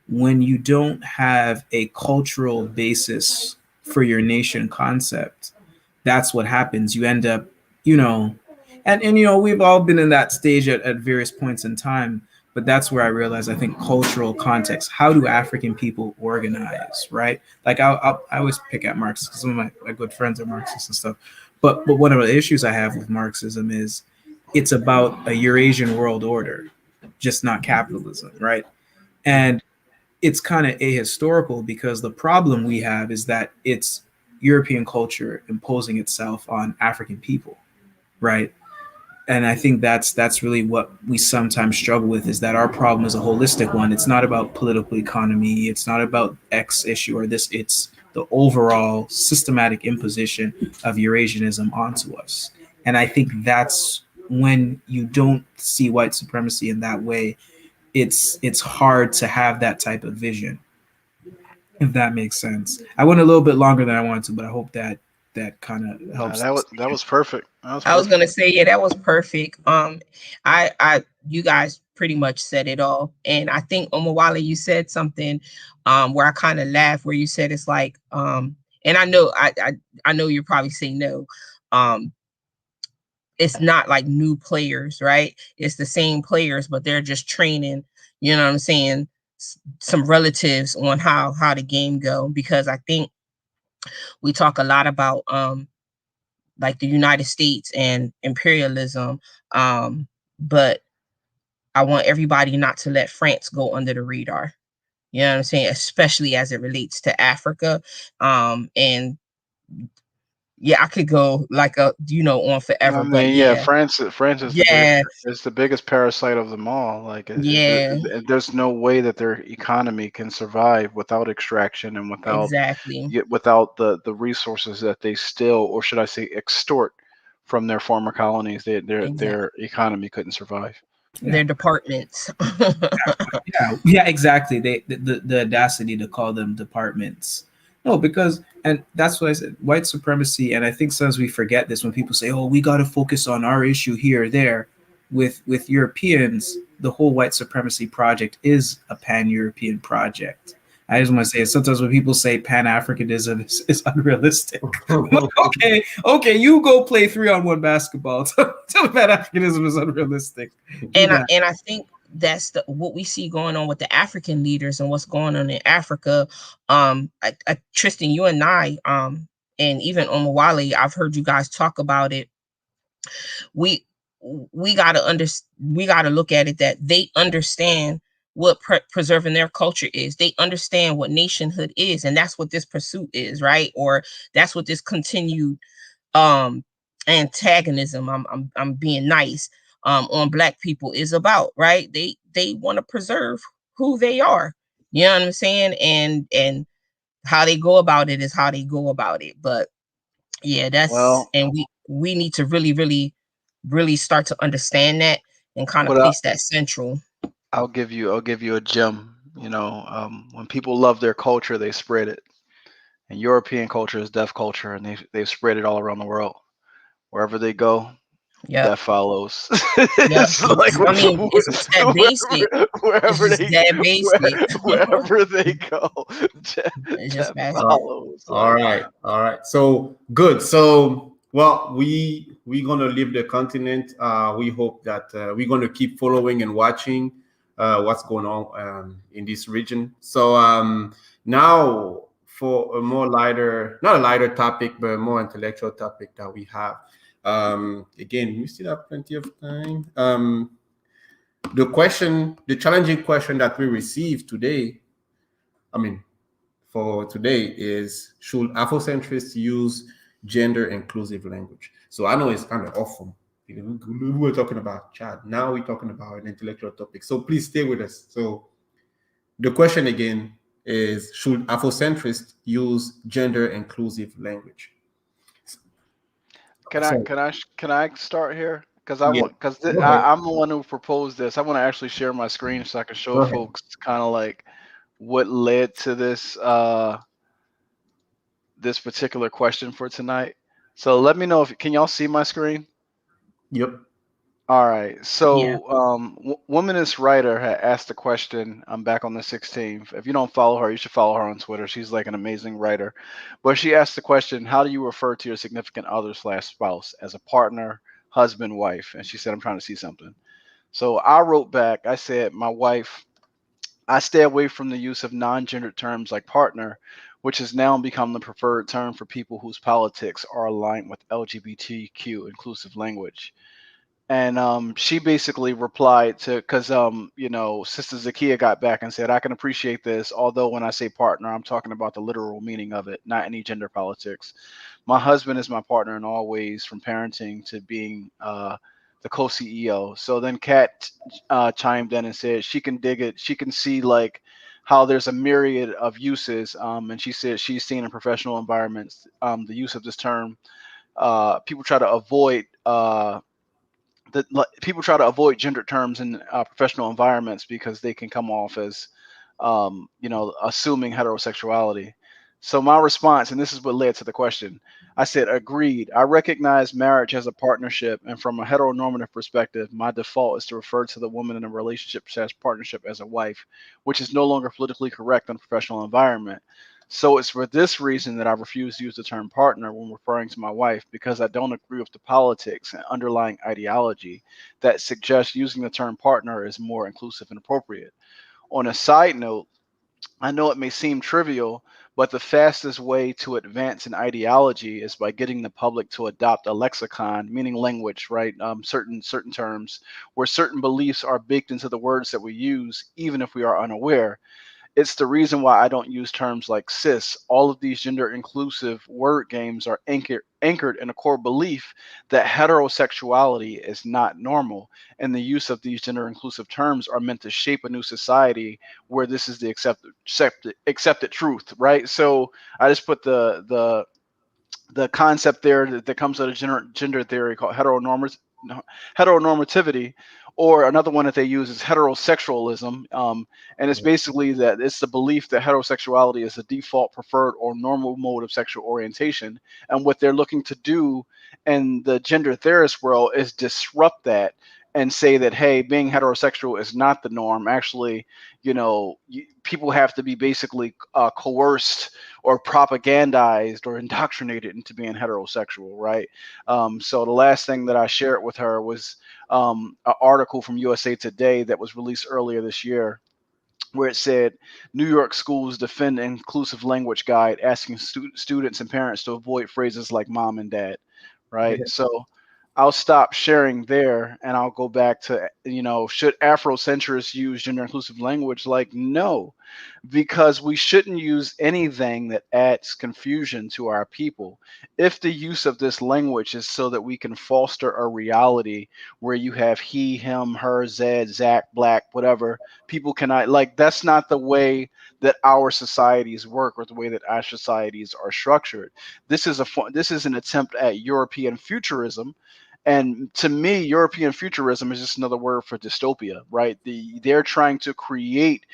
when you don't have a cultural basis for your nation concept, that's what happens. You end up, and we've all been in that stage at various points in time. But that's where I realize, I think, cultural context. How do African people organize, right? Like I always pick at Marx because some of my good friends are Marxists and stuff. But one of the issues I have with Marxism is it's about a Eurasian world order, just not capitalism, right? And it's kind of ahistorical because the problem we have is that it's European culture imposing itself on African people, right? And I think that's really what we sometimes struggle with, is that our problem is a holistic one. It's not about political economy. It's not about X issue or this. It's the overall systematic imposition of Eurasianism onto us. And I think that's when you don't see white supremacy in that way, it's hard to have that type of vision, if that makes sense. I went a little bit longer than I wanted to, but I hope that kind of helps. That was perfect. I was gonna say, yeah, that was perfect. You guys pretty much said it all, and I think Omawale, you said something, where I kind of laughed, where you said it's like, and I know, I know you're probably saying no, it's not like new players, right? It's the same players, but they're just training, you know what I'm saying, some relatives on how the game go, because I think we talk a lot about like the United States and imperialism, but I want everybody not to let France go under the radar. You know what I'm saying? Especially as it relates to Africa. And yeah, I could go like on forever. I mean, but yeah, France is yeah, the biggest parasite of them all. Like, yeah, there's no way that their economy can survive without extraction and exactly, without the resources that they steal, or should I say, extort from their former colonies. exactly. Their economy couldn't survive. Their departments. Yeah, exactly. The audacity to call them departments. No, because, and that's what I said, white supremacy, and I think sometimes we forget this when people say, "Oh, we got to focus on our issue here or there." With Europeans, the whole white supremacy project is a pan-European project. I just want to say, sometimes when people say Pan-Africanism is unrealistic. okay, you go play 3-on-1 basketball. Tell Pan-Africanism is unrealistic. And I think that's what we see going on with the African leaders and what's going on in Africa. Tristan, you and I, and even Omawale, I've heard you guys talk about it. We gotta look at it that they understand what preserving their culture is. They understand what nationhood is, and that's what this pursuit is, right? Or that's what this continued antagonism, I'm being nice, on Black people is about, right? They want to preserve who they are. You know what I'm saying? And how they go about it is how they go about it. But yeah, and we need to really start to understand that and kind of place that central. I'll give you a gem. When people love their culture, they spread it. And European culture is deaf culture, and they've spread it all around the world. Wherever they go, death follows. It's like, I mean, it's that basic. Wherever they go, death follows. All right. So good. So, well, we're gonna leave the continent. We hope that we're gonna keep following and watching what's going on in this region. So now for a more not a lighter topic, but a more intellectual topic that we have. Again, we still have plenty of time. The challenging question that we received today, for today, is, should Afrocentrists use gender inclusive language? So I know it's kind of awful. We were talking about Chad. Now we're talking about an intellectual topic. So please stay with us. So the question again is, should Afrocentrists use gender inclusive language? Can I start here? Because I'm the one who proposed this. I want to actually share my screen so I can show folks kind of like what led to this this particular question for tonight. So let me know if can y'all see my screen? Yep. All right. Yeah. So, Womanist Writer had asked a question. I'm back on the 16th. If you don't follow her, you should follow her on Twitter. She's like an amazing writer. But she asked the question, how do you refer to your significant other slash spouse as a partner, husband, wife? And she said, I'm trying to see something. So I wrote back, I said, my wife, I stay away from the use of non-gendered terms like partner, which has now become the preferred term for people whose politics are aligned with LGBTQ inclusive language. And she basically replied to because Sister Zakia got back and said I can appreciate this, although when I say partner I'm talking about the literal meaning of it, not any gender politics. My husband is my partner in all ways, from parenting to being the co-CEO. So then Kat chimed in and said she can dig it, she can see like how there's a myriad of uses, and she said she's seen in professional environments the use of this term. People try to avoid people try to avoid gender terms in professional environments because they can come off as, assuming heterosexuality. So my response, and this is what led to the question, I said, agreed. I recognize marriage as a partnership, and from a heteronormative perspective, my default is to refer to the woman in a relationship / partnership as a wife, which is no longer politically correct in a professional environment. So it's for this reason that I refuse to use the term partner when referring to my wife, because I don't agree with the politics and underlying ideology that suggests using the term partner is more inclusive and appropriate. On a side note, I know it may seem trivial, but the fastest way to advance an ideology is by getting the public to adopt a lexicon, meaning language, right? Certain terms where certain beliefs are baked into the words that we use, even if we are unaware. It's the reason why I don't use terms like cis. All of these gender inclusive word games are anchored in a core belief that heterosexuality is not normal. And the use of these gender inclusive terms are meant to shape a new society where this is the accepted truth, right? So I just put the concept there that comes out of gender theory called heteronormativity, or another one that they use is heterosexualism. And it's basically that it's the belief that heterosexuality is the default, preferred, or normal mode of sexual orientation. And what they're looking to do in the gender theorist world is disrupt that and say that, hey, being heterosexual is not the norm. Actually, people have to be basically coerced or propagandized or indoctrinated into being heterosexual, right? So the last thing that I shared with her was an article from USA Today that was released earlier this year, where it said New York schools defend inclusive language guide, asking students and parents to avoid phrases like mom and dad, right? Yeah. So I'll stop sharing there and I'll go back to, should Afrocentrists use gender inclusive language? Like, no, because we shouldn't use anything that adds confusion to our people. If the use of this language is so that we can foster a reality where you have he, him, her, Zed, Zach, black, whatever, people cannot, like, that's not the way that our societies work or the way that our societies are structured. This is an attempt at European futurism. And to me, European futurism is just another word for dystopia, right? They're trying to create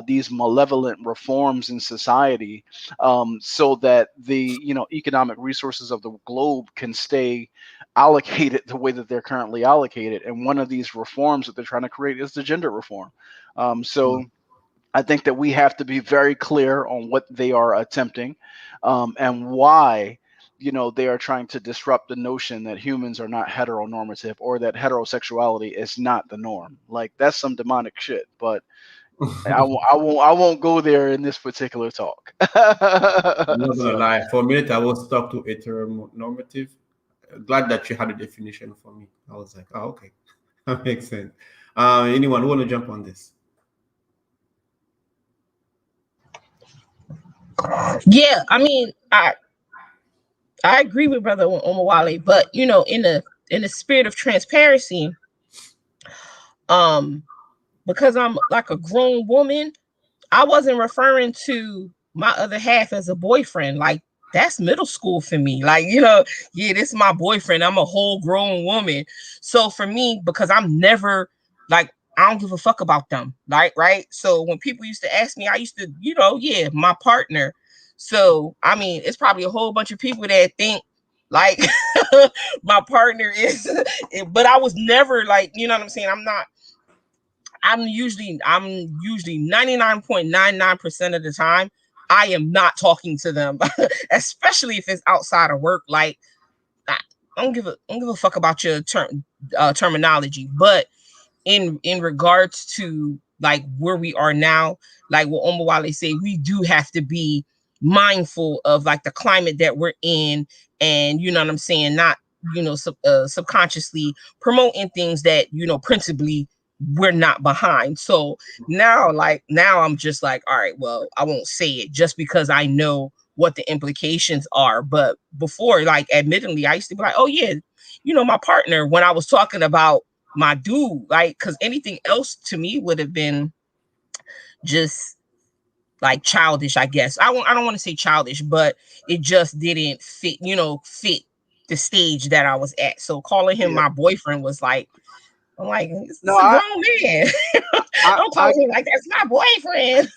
these malevolent reforms in society, so that the economic resources of the globe can stay allocated the way that they're currently allocated. And one of these reforms that they're trying to create is the gender reform. So I think that we have to be very clear on what they are attempting, and why they are trying to disrupt the notion that humans are not heteronormative or that heterosexuality is not the norm. Like, that's some demonic shit. But I won't go there in this particular talk. I'm not gonna So, lie. For a minute, I was stuck to heteronormative. Glad that you had a definition for me. I was like, oh, okay, that makes sense. Anyone who want to jump on this? Yeah, I mean, I agree with Brother Omawale, but in the spirit of transparency, because I'm like a grown woman, I wasn't referring to my other half as a boyfriend. Like, that's middle school for me. Like, yeah, this is my boyfriend. I'm a whole grown woman. So for me, because I'm never like, I don't give a fuck about them. Like, right. So when people used to ask me, I used to, yeah, my partner. So I mean, it's probably a whole bunch of people that think like my partner is, but I was never like, you know what I'm saying? I'm usually 99.99% of the time I am not talking to them, especially if it's outside of work. Like I don't give a fuck about your terminology, but in regards to like where we are now, like what Omawale say, we do have to be mindful of like the climate that we're in, and you know what I'm saying, not subconsciously promoting things that principally we're not behind. So now I'm just like, all right, well, I won't say it just because I know what the implications are. But before, like, admittedly, I used to be like, oh yeah, my partner, when I was talking about my dude, like, because anything else to me would have been just like childish, I guess. I don't want to say childish, but it just didn't fit the stage that I was at. So calling him my boyfriend was like, I'm like, it's a grown man. Don't talk to me like that's my boyfriend.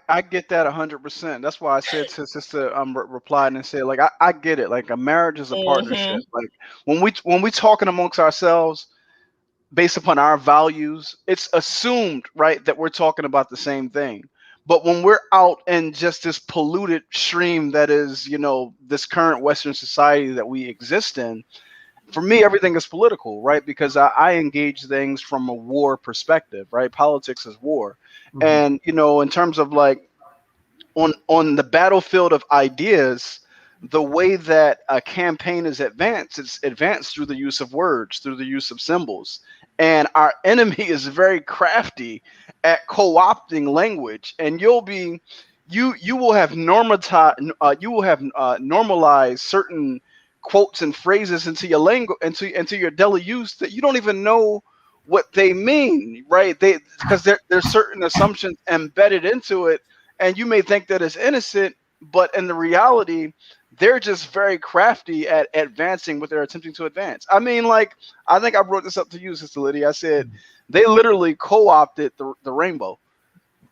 I get that 100%. That's why I said to sister replied and said, like, I get it. Like, a marriage is a partnership. Like, when we talking amongst ourselves based upon our values, it's assumed, right, that we're talking about the same thing. But when we're out in just this polluted stream that is, this current Western society that we exist in, for me, everything is political, right? Because I engage things from a war perspective, right? Politics is war. And, in terms of like on the battlefield of ideas, the way that a campaign is advanced, it's advanced through the use of words, through the use of symbols. And our enemy is very crafty at co-opting language. And you will have normalized certain quotes and phrases into your language, into your daily use, that you don't even know what they mean, right? Because there's certain assumptions embedded into it, and you may think that it's innocent, but in the reality, they're just very crafty at advancing what they're attempting to advance. I mean, like, I think I brought this up to you, Sister Lydia. I said they literally co-opted the rainbow.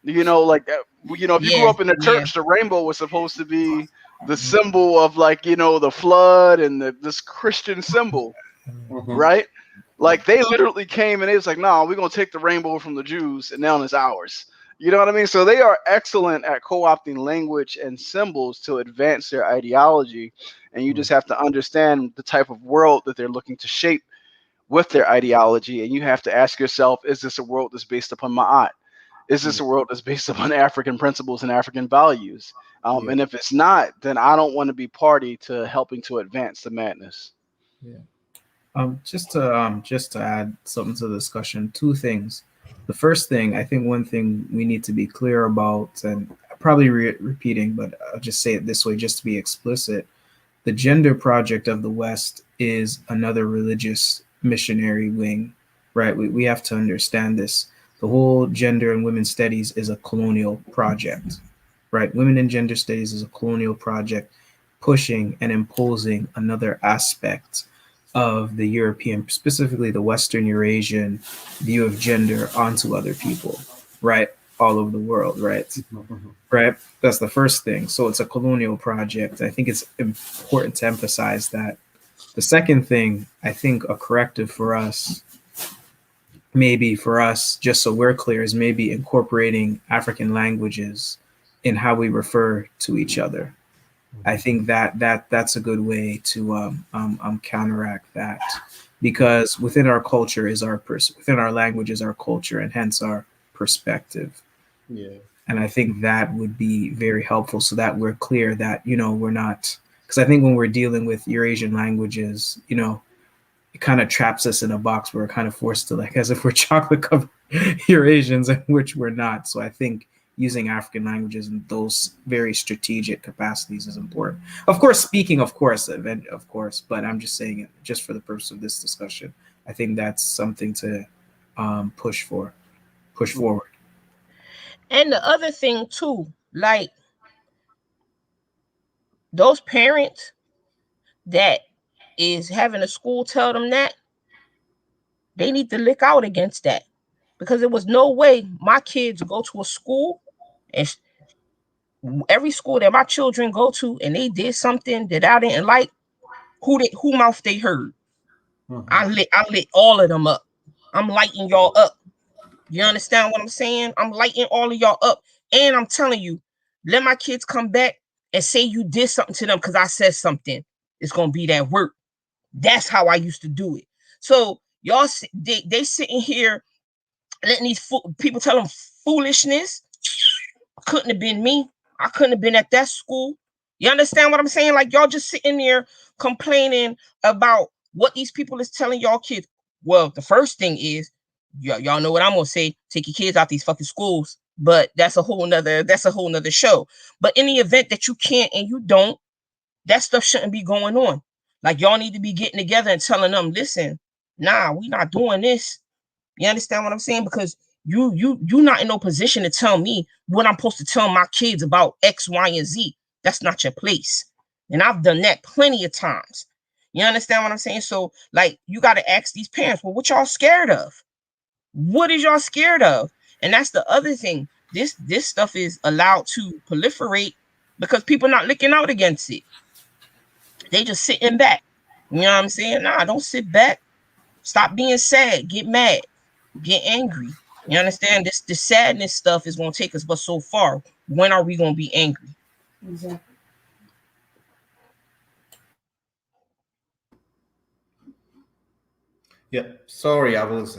If you grew up in the church, the rainbow was supposed to be the symbol of, like, the flood and this Christian symbol, right? Like, they literally came and it was like, no, we're going to take the rainbow from the Jews and now it's ours. You know what I mean? So they are excellent at co-opting language and symbols to advance their ideology. And you just have to understand the type of world that they're looking to shape with their ideology. And you have to ask yourself, is this a world that's based upon Ma'at? Is this a world that's based upon African principles and African values? And if it's not, then I don't want to be party to helping to advance the madness. Yeah. Just to add something to the discussion, two things. The first thing, I think one thing we need to be clear about, and probably repeating, but I'll just say it this way just to be explicit. The Gender Project of the West is another religious missionary wing, right? We have to understand this. The whole gender and women's studies is a colonial project, right? Women and gender studies is a colonial project pushing and imposing another aspect of the European, specifically the Western Eurasian view of gender onto other people, right? All over the world, right? Right? That's the first thing. So it's a colonial project. I think it's important to emphasize that. The second thing, I think a corrective for us, maybe for us, just so we're clear, is maybe incorporating African languages in how we refer to each other. I think that's a good way to counteract that, because within our culture is within our language is our culture, and hence our perspective. Yeah. And I think that would be very helpful, so that we're clear that we're not, because I think when we're dealing with Eurasian languages, it kind of traps us in a box where we're kind of forced to, like, as if we're chocolate covered Eurasians, in which we're not. So I think using African languages in those very strategic capacities is important. Of course, speaking, of course, but I'm just saying it just for the purpose of this discussion. I think that's something to push forward. And the other thing too, like, those parents that is having a school tell them that, they need to lick out against that, because there was no way my kids go to a school and every school that my children go to and they did something that I didn't like, who mouth they heard. I lit all of them up. I'm lighting y'all up. You understand what I'm saying? I'm lighting all of y'all up. And I'm telling you, let my kids come back and say you did something to them because I said something. It's gonna be that work. That's how I used to do it. So y'all, they sitting here letting these people tell them foolishness. Couldn't have been me. I couldn't have been at that school. You understand what I'm saying? Like, y'all just sitting there complaining about what these people is telling y'all kids. Well, the first thing is, y'all know what I'm gonna say. Take your kids out these fucking schools. But that's a whole nother show. But in the event that you can't and you don't, that stuff shouldn't be going on. Like, y'all need to be getting together and telling them, listen, nah, we not doing this. You understand what I'm saying? Because you not in no position to tell me what I'm supposed to tell my kids about X, Y, and Z. That's not your place. And I've done that plenty of times. You understand what I'm saying? So, like, you got to ask these parents, well, what y'all scared of? What is y'all scared of? And that's the other thing. This stuff is allowed to proliferate because people not looking out against it. They just sitting back. You know what I'm saying? Nah, don't sit back. Stop being sad. Get mad. Get angry. You understand? This sadness stuff is going to take us but so far. When are we going to be angry? Exactly. Yeah, sorry, I was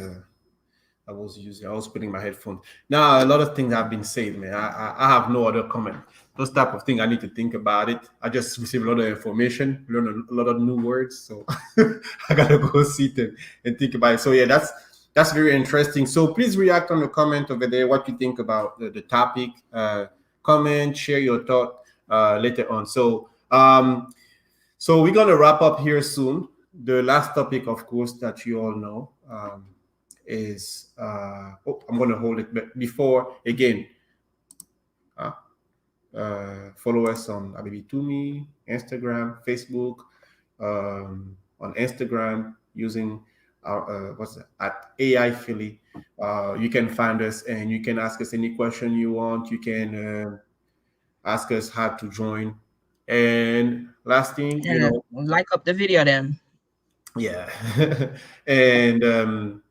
putting my headphones. Now, a lot of things have been said, man. I have no other comment. Those type of things, I need to think about it. I just received a lot of information, learn a lot of new words, so I gotta go sit and think about it. So yeah, that's very interesting. So please react on the comment over there, what you think about the topic. Comment, share your thought later on. So so we're gonna wrap up here soon. The last topic, of course, that you all know is I'm going to hold it, but before, again, follow us on Abibitumi, Instagram, Facebook, on Instagram using our at AI Philly. You can find us and you can ask us any question you want. You can ask us how to join. And last thing, like up the video then. Yeah. And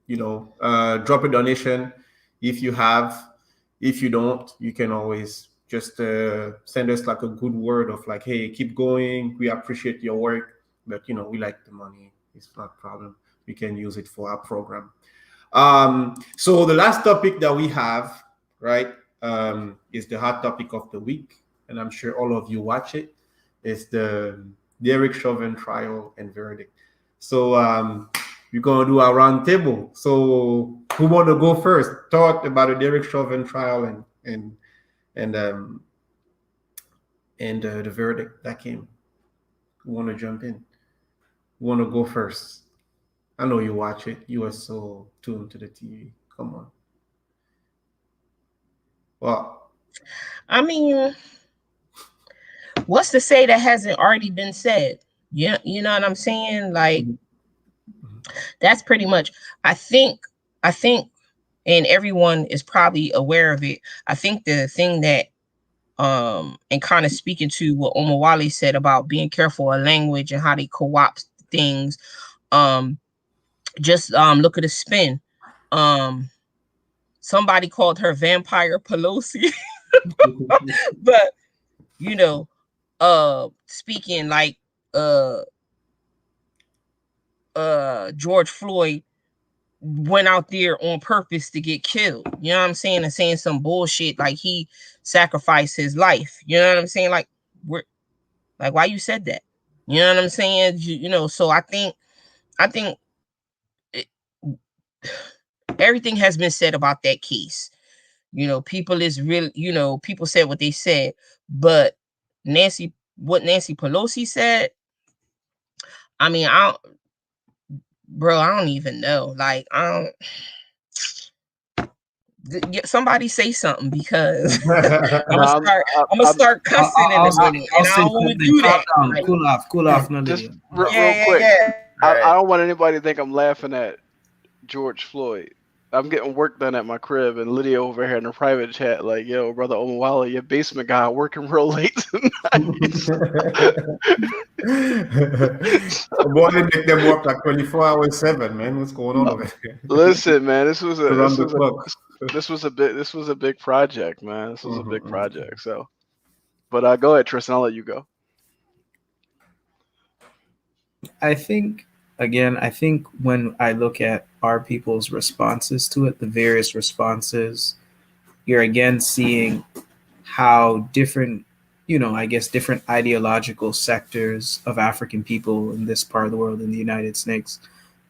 drop a donation if you have. If you don't, you can always just send us like a good word of like, hey, keep going, we appreciate your work, but we like the money, it's not a problem, we can use it for our program. So the last topic that we have, right, is the hot topic of the week, and I'm sure all of you watch it. It's the Derek Chauvin trial and verdict. So we're gonna do a round table. So who want to go first? Talk about the Derek Chauvin trial and the verdict that came. Who want to jump in? Who want to go first? I know you watch it. You are so tuned to the TV. Come on. Well, I mean, what's to say that hasn't already been said? Yeah, you know what I'm saying? Like, that's pretty much, I think, and everyone is probably aware of it. I think the thing that, and kind of speaking to what Omawale said about being careful of language and how they co-opt things, just look at the spin. Somebody called her Vampire Pelosi, but speaking like George Floyd went out there on purpose to get killed, you know what I'm saying, and saying some bullshit like he sacrificed his life, you know what I'm saying, like, why you said that, you know what I'm saying, so I think everything has been said about that case. People is really, people said what they said, but what Nancy Pelosi said, I mean, I don't even know. Like, somebody say something, because I'm gonna start cussing in a minute, and I don't want to do that. Like, cool off. Just real quick. I don't want anybody to think I'm laughing at George Floyd. I'm getting work done at my crib, and Lydia over here in the private chat, like, yo, brother Omawala, your basement guy working real late tonight. Boy, they make them work like 24 hours, 7, man. What's going on over there? Listen, man, this was a Around this the was a clock. this was a big project, man. This was a big Mhm, project. So, but go ahead, Tristan. I'll let you go. I think, again, I think when I look at our people's responses to it, the various responses, you're again seeing how different, I guess different ideological sectors of African people in this part of the world, in the United States,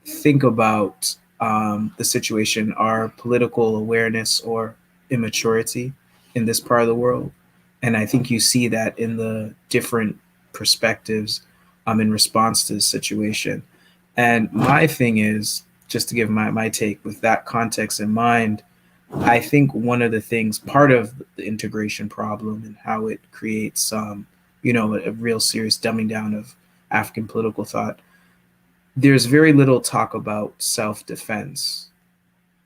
think about the situation, our political awareness or immaturity in this part of the world. And I think you see that in the different perspectives in response to the situation. And my thing is, just to give my take with that context in mind, I think one of the things, part of the integration problem and how it creates, a real serious dumbing down of African political thought, there's very little talk about self-defense.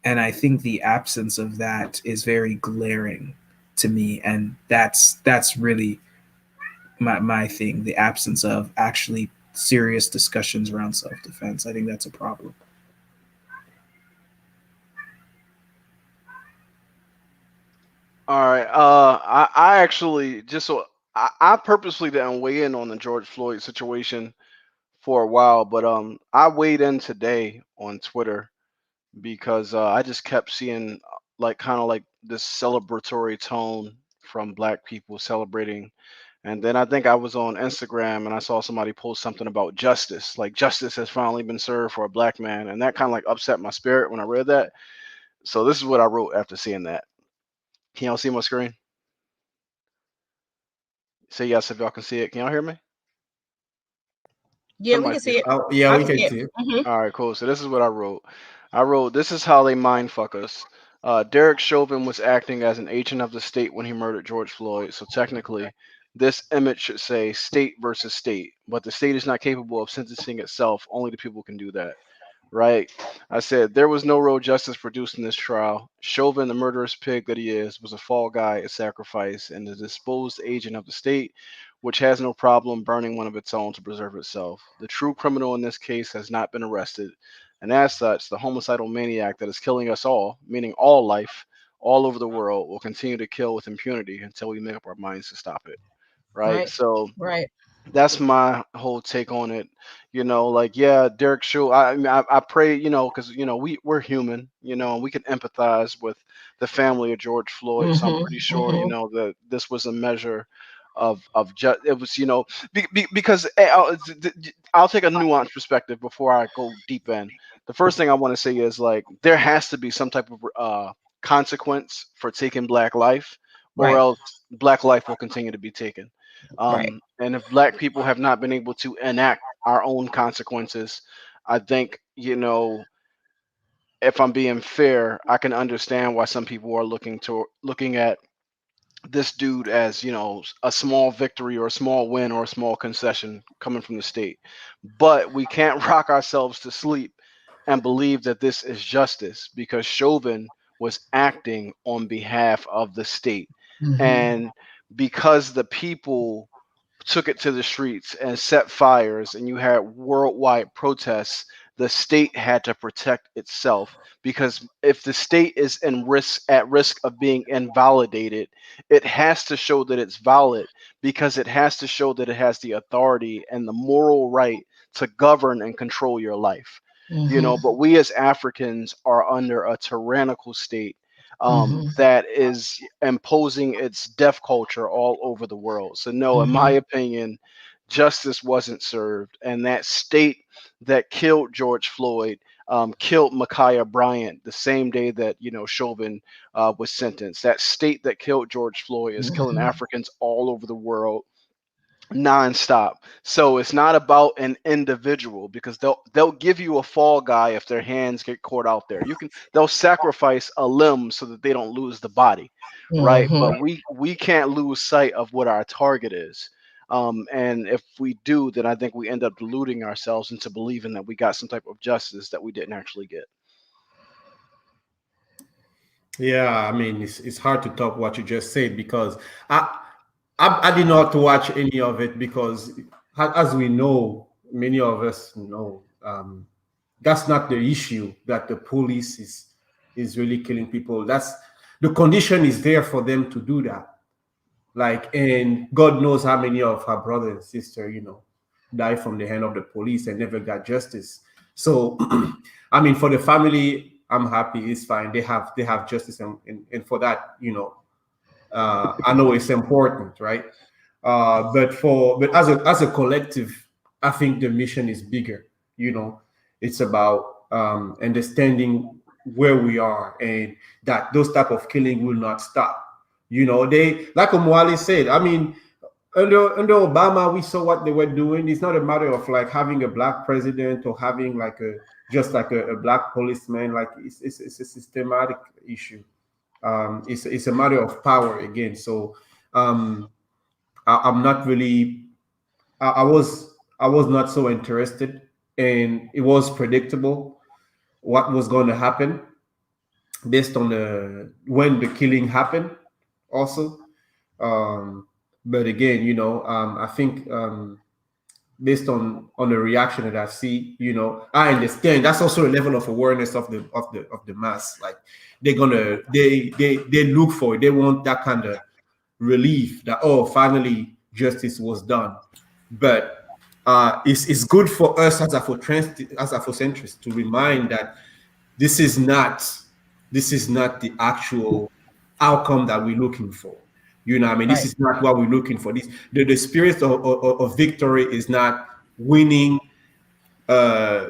And I think the absence of that is very glaring to me. And that's really my thing, the absence of actually serious discussions around self-defense. I think that's a problem. All right. I actually just so I purposely didn't weigh in on the George Floyd situation for a while, but I weighed in today on Twitter because I just kept seeing like kind of like this celebratory tone from Black people celebrating. And then I think I was on Instagram and I saw somebody post something about justice, like justice has finally been served for a Black man, and that kind of like upset my spirit when I read that. So this is what I wrote after seeing that. Can y'all see my screen? Say yes if y'all can see it. Can y'all hear me? Yeah, we Somebody can say see it. Oh, yeah, I we see can it. see it. all right, cool. So this is what I wrote. I wrote, "This is how they mind fuck us." Derek Chauvin was acting as an agent of the state when he murdered George Floyd. So technically, this image should say state versus state, but the state is not capable of sentencing itself. Only the people can do that, right? I said there was no real justice produced in this trial. Chauvin, the murderous pig that he is, was a fall guy, a sacrifice, and a disposed agent of the state, which has no problem burning one of its own to preserve itself. The true criminal in this case has not been arrested, and as such, the homicidal maniac that is killing us all, meaning all life, all over the world, will continue to kill with impunity until we make up our minds to stop it. Right? Right. So Right. that's my whole take on it. Like, yeah, Derek Shaw. I mean, I pray, because we're human, and we can empathize with the family of George Floyd. So I'm Mhm. pretty sure, Mhm. that this was a measure of just it was, because I'll take a nuanced perspective before I go deep in. The first thing I want to say is like there has to be some type of consequence for taking Black life, or Right. else Black life will continue to be taken. Right. And if Black people have not been able to enact our own consequences, I think, if I'm being fair, I can understand why some people are looking at this dude as, a small victory or a small win or a small concession coming from the state. But we can't rock ourselves to sleep and believe that this is justice, because Chauvin was acting on behalf of the state. Mhm. And because the people took it to the streets and set fires, and you had worldwide protests, the state had to protect itself, because if the state is at risk of being invalidated, it has to show that it's valid, because it has to show that it has the authority and the moral right to govern and control your life. Mhm. But we as Africans are under a tyrannical state Mhm. that is imposing its death culture all over the world. So, no, in my Mhm. opinion, justice wasn't served. And that state that killed George Floyd killed Ma'Khia Bryant the same day that, Chauvin was sentenced. That state that killed George Floyd is killing Mhm. Africans all over the world nonstop. So it's not about an individual, because they'll give you a fall guy if their hands get caught out there. They'll sacrifice a limb so that they don't lose the body, right? Mhm. But we can't lose sight of what our target is. And if we do, then I think we end up deluding ourselves into believing that we got some type of justice that we didn't actually get. Yeah, I mean, it's hard to top what you just said because I did not watch any of it because, as we know, many of us know, that's not the issue that the police is really killing people. That's the condition is there for them to do that. Like, and God knows how many of her brother and sister, died from the hand of the police and never got justice. So, I mean, for the family, I'm happy. It's fine. They have justice, and for that, I know it's important, right? But as a collective, I think the mission is bigger. It's about understanding where we are and that those type of killing will not stop. They, like Omwali said. I mean, under Obama, we saw what they were doing. It's not a matter of like having a black president or having like a black policeman. Like it's a systematic issue. It's a matter of power again. So I'm not really. I was not so interested, and it was predictable what was going to happen based on the when the killing happened. Also, um, but again, I think based on the reaction that I see, I understand that's also a level of awareness of the mass. Like they look for it. They want that kind of relief that, oh, finally justice was done. But it's good for us as Afrocentrists to remind that this is not this is not the actual outcome that we're looking for. I mean, this Right. is not what we're looking for. The spirit of victory is not winning uh,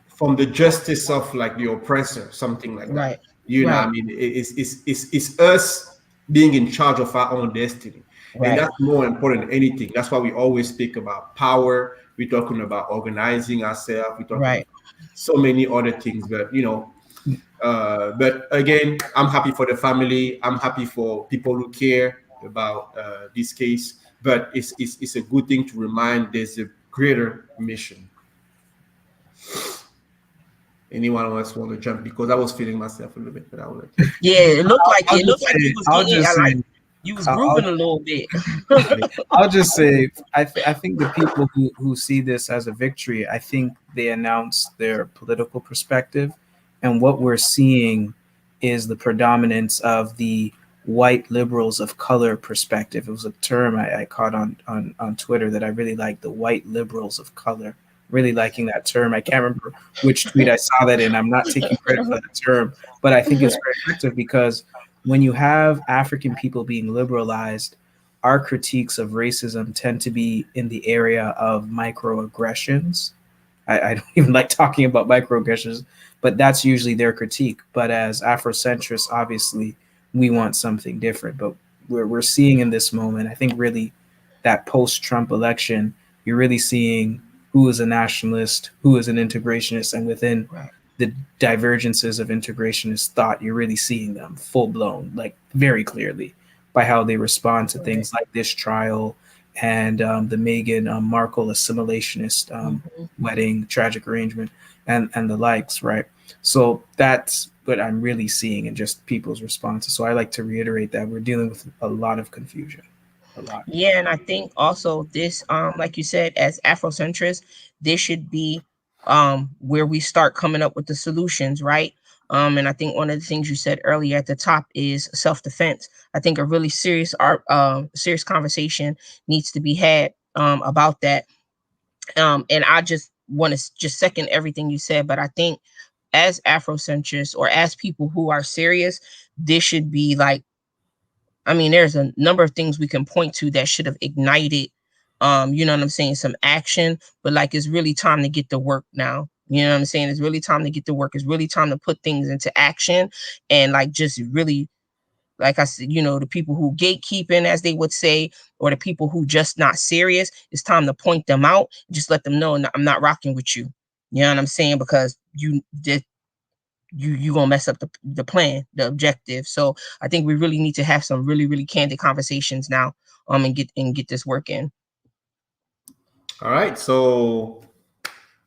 from the justice of like the oppressor, something like that. Right. Right. I mean, it's us being in charge of our own destiny. And Right. that's more important than anything. That's why we always speak about power. We're talking about organizing ourselves. We're talking about Right. so many other things. But again, I'm happy for the family. I'm happy for people who care about this case. But it's a good thing to remind there's a greater mission. Anyone else want to jump? Because I was feeling myself a little bit, but I will let you. Yeah, it looked like I'll it looked just like you say, was I'll getting. I just like say, you was I'll, grooving a little bit. I'll just say, I think the people who see this as a victory, I think they announce their political perspective, and what we're seeing is the predominance of the white liberals of color perspective. It was a term I caught on Twitter that I really like, the white liberals of color. Really liking that term. I can't remember which tweet I saw that in. I'm not taking credit for that term, but I think it's very effective because when you have African people being liberalized, our critiques of racism tend to be in the area of microaggressions. I don't even like talking about microaggressions, but that's usually their critique. But as Afrocentrists, obviously, we want something different. But we're seeing in this moment, I think, really that post-Trump election, you're really seeing who is a nationalist, who is an integrationist, and within Right. the divergences of integrationist thought, you're really seeing them full blown, like very clearly by how they respond to things like this trial and the Meghan Markle assimilationist Mhm. wedding, tragic arrangement, and the likes, right? So that's what I'm really seeing in just people's responses. So I like to reiterate that we're dealing with a lot of confusion, a lot. Yeah, and I think also this, like you said, as Afrocentrists, this should be where we start coming up with the solutions, right? And I think one of the things you said earlier at the top is self-defense. I think a really serious conversation needs to be had about that. And I just want to just second everything you said, but I think as Afrocentrists or as people who are serious, this should be like, I mean, there's a number of things we can point to that should have ignited, you know what I'm saying, some action, but like it's really time to get to work now. You know what I'm saying? It's really time to get to work. It's really time to put things into action and like just really, like I said, the people who gatekeeping, as they would say, or the people who just not serious, it's time to point them out. Just let them know, "No, I'm not rocking with you." You know what I'm saying? Because you did you gonna mess up the plan, the objective. So I think we really need to have some really, really candid conversations now, and get this work in. All right, so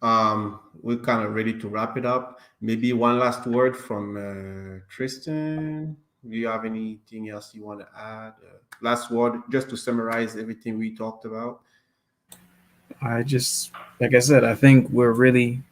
We're kind of ready to wrap it up. Maybe one last word from Tristan. Do you have anything else you want to add? Last word, just to summarize everything we talked about. I just, like I said, I think we're going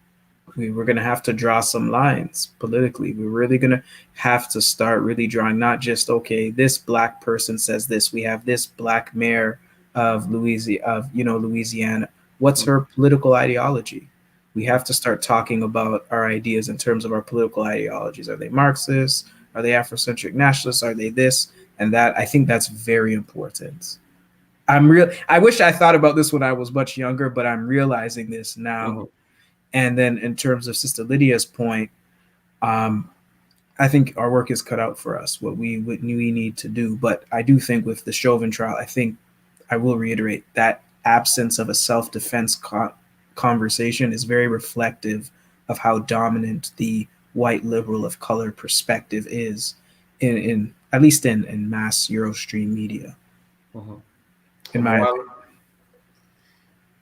to have to draw some lines politically. We're really going to have to start really drawing, not just, okay, this black person says this. We have this black mayor of Louisiana. What's her political ideology? We have to start talking about our ideas in terms of our political ideologies. Are they Marxists? Are they Afrocentric nationalists? Are they this and that? I think that's very important. I wish I thought about this when I was much younger, but I'm realizing this now. Mhm. And then in terms of Sister Lydia's point, I think our work is cut out for us, what we need to do. But I do think with the Chauvin trial, I think I will reiterate that absence of a self-defense conversation is very reflective of how dominant the white liberal of color perspective is in at least in mass Eurostream media. Mhm. In my opinion.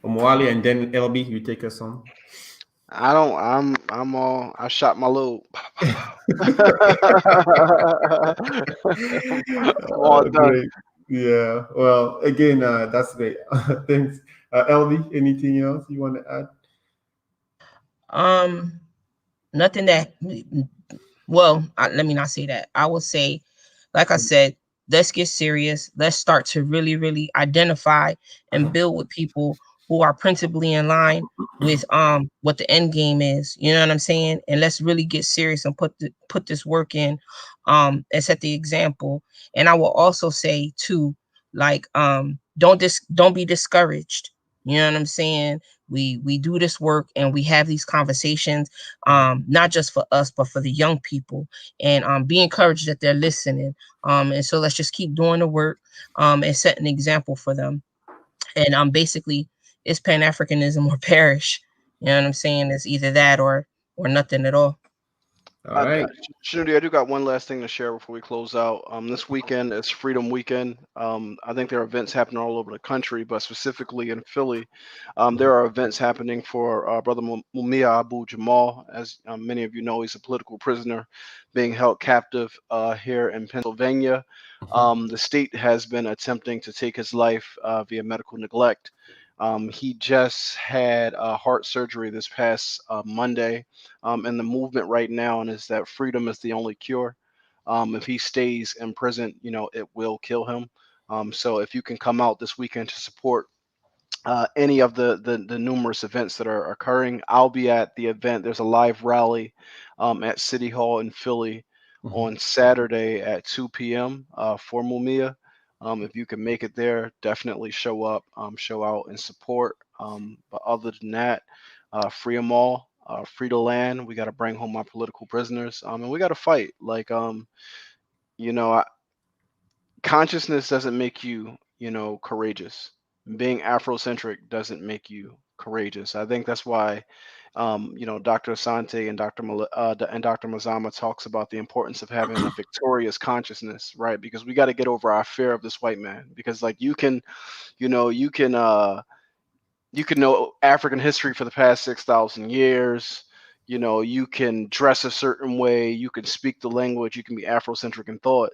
Omwali, and then LB, you take us on. I don't. I'm all. I shot my load. I'm all done. Great. Yeah. Well, again, that's great. Thanks. LB, anything else you want to add? Nothing that, well, let me not say that. I will say, like I said, let's get serious. Let's start to really, really identify and build with people who are principally in line with what the end game is. You know what I'm saying? And let's really get serious and put this work in, and set the example. And I will also say too, like, don't be discouraged. You know what I'm saying? We do this work and we have these conversations, not just for us but for the young people, and be encouraged that they're listening, and so let's just keep doing the work, and set an example for them. And basically it's Pan-Africanism or perish. You know what I'm saying? It's either that or nothing at all. All right. Shinudi, I do got one last thing to share before we close out. This weekend is Freedom Weekend. I think there are events happening all over the country, but specifically in Philly, there are events happening for Brother Mumia Abu Jamal. As many of you know, he's a political prisoner being held captive here in Pennsylvania. The state has been attempting to take his life via medical neglect. He just had heart surgery this past Monday, and the movement right now is that freedom is the only cure. If he stays in prison, it will kill him. So if you can come out this weekend to support any of the numerous events that are occurring, I'll be at the event. There's a live rally at City Hall in Philly on Saturday at 2 p.m. For Mumia. If you can make it there, definitely show up, show out and support. But other than that, free them all, free the land. We got to bring home our political prisoners, and we got to fight. Like, you know, I, consciousness doesn't make you, courageous. Being Afrocentric doesn't make you courageous. I think that's why, Dr. Asante and Dr. Mazama talks about the importance of having a victorious consciousness, right? Because we got to get over our fear of this white man. Because like you can know African history for the past 6,000 years. You can dress a certain way. You can speak the language. You can be Afrocentric in thought.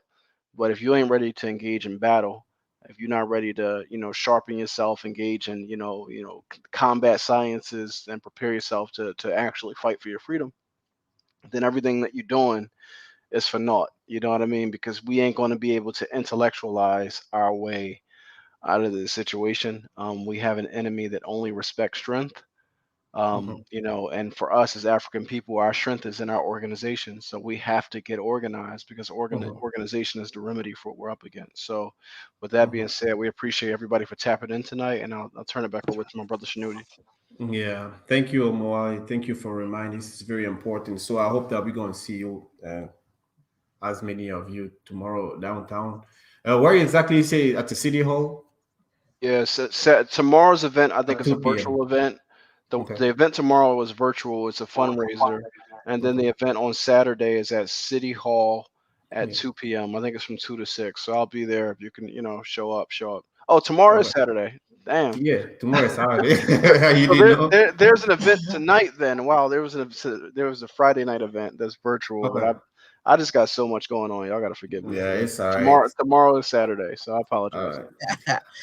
But if you ain't ready to engage in battle, if you're not ready to, sharpen yourself, engage in, combat sciences, and prepare yourself to actually fight for your freedom, then everything that you're doing is for naught. You know what I mean? Because we ain't going to be able to intellectualize our way out of the situation. We have an enemy that only respects strength. And for us as African people, our strength is in our organization. So we have to get organized because organization is the remedy for what we're up against. So with that being said, we appreciate everybody for tapping in tonight, and I'll turn it back over to my brother Shanudi. Yeah, thank you, Omwali. Thank you for reminding. This is very important. So I hope that we're going to see you, as many of you, tomorrow downtown. Where exactly you say at the city hall? Yes, tomorrow's event, I think At it's a 2 p.m. virtual event. The, Okay. the event tomorrow is virtual. It's a fundraiser. And then the event on Saturday is at City Hall at Yeah. 2 p.m. I think it's from 2 to 6. So I'll be there if you can, show up, show up. Oh, tomorrow All is right. Saturday. Damn. Yeah, tomorrow is Saturday. You So didn't know? there's an event tonight. Then wow, there was a Friday night event that's virtual, Okay. but I just got so much going on. Y'all gotta forgive me. Yeah, it's all right. Tomorrow is Saturday, so I apologize.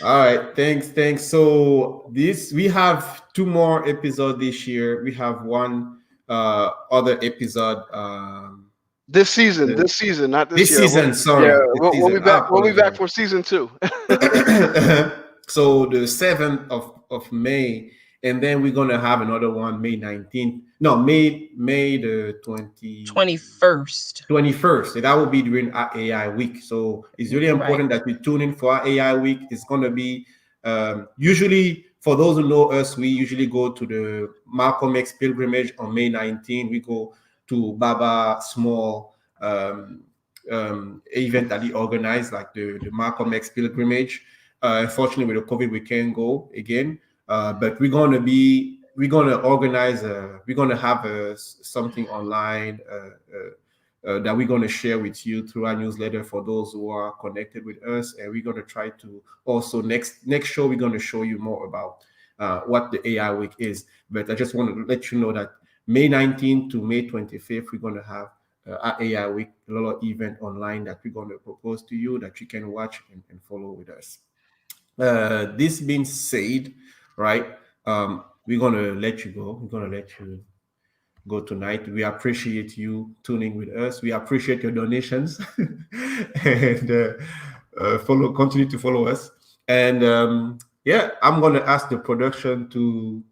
All right, thanks. So we have 2 more episodes this year. We have one other episode This season, not this year. season. Sorry, Yeah, this season. we'll be back for season 2. So the 7th of May, and then we're gonna have another one May 19th. No, May the 21st. 21st. So that will be during our AI week. So it's really important that we tune in for our AI week. It's gonna be usually, for those who know us, we usually go to the Malcolm X pilgrimage on May 19th. We go to Baba small event that he organized, like the Malcolm X pilgrimage. Unfortunately, with the COVID, we can't go again. But we're gonna organize. We're gonna have something online that we're gonna share with you through our newsletter for those who are connected with us. And we're gonna try to also next show we're gonna show you more about what the AI week is. But I just want to let you know that May 19th to May 25th, we're gonna have our AI week, a little event online that we're gonna propose to you that you can watch and follow with us. This being said, right, we're gonna let you go. We're gonna let you go tonight. We appreciate you tuning with us. We appreciate your donations and continue to follow us. And I'm gonna ask the production to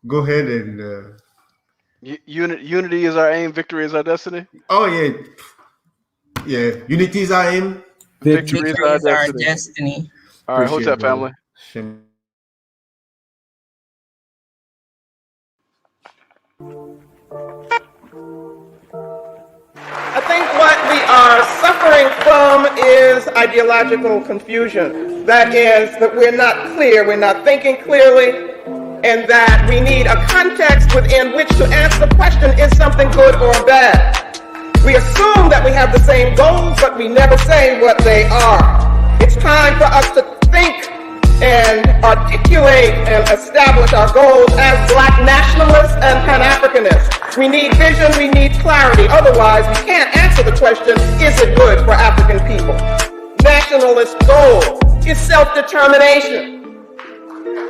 go ahead and unity is our aim, victory is our destiny. Oh yeah, unity is our aim. Victory is our destiny. All right, hold that, family. I think what we are suffering from is ideological confusion. That is, that we're not clear, we're not thinking clearly, and that we need a context within which to answer the question, is something good or bad? We assume that we have the same goals, but we never say what they are. It's time for us to think and articulate and establish our goals as Black nationalists and Pan-Africanists. We need vision, we need clarity. Otherwise, we can't answer the question, is it good for African people? Nationalist goal is self-determination.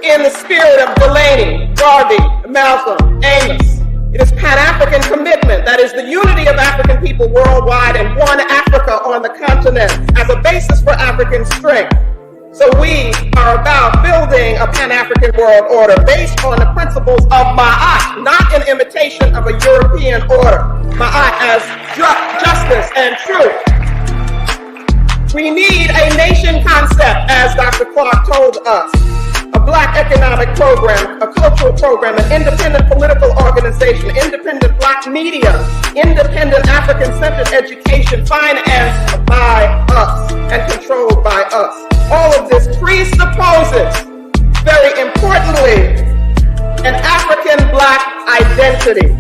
In the spirit of Delaney, Garvey, Malcolm, Amos, it is Pan-African commitment, that is the unity of African people worldwide and one Africa on the continent as a basis for African strength. So we are about building a Pan-African world order based on the principles of Ma'at, not in imitation of a European order. Ma'at as justice and truth. We need a nation concept, as Dr. Clark told us. A Black economic program, a cultural program, an independent political organization, independent Black media, independent African-centered education financed by us and controlled by us. All of this presupposes, very importantly, an African Black identity.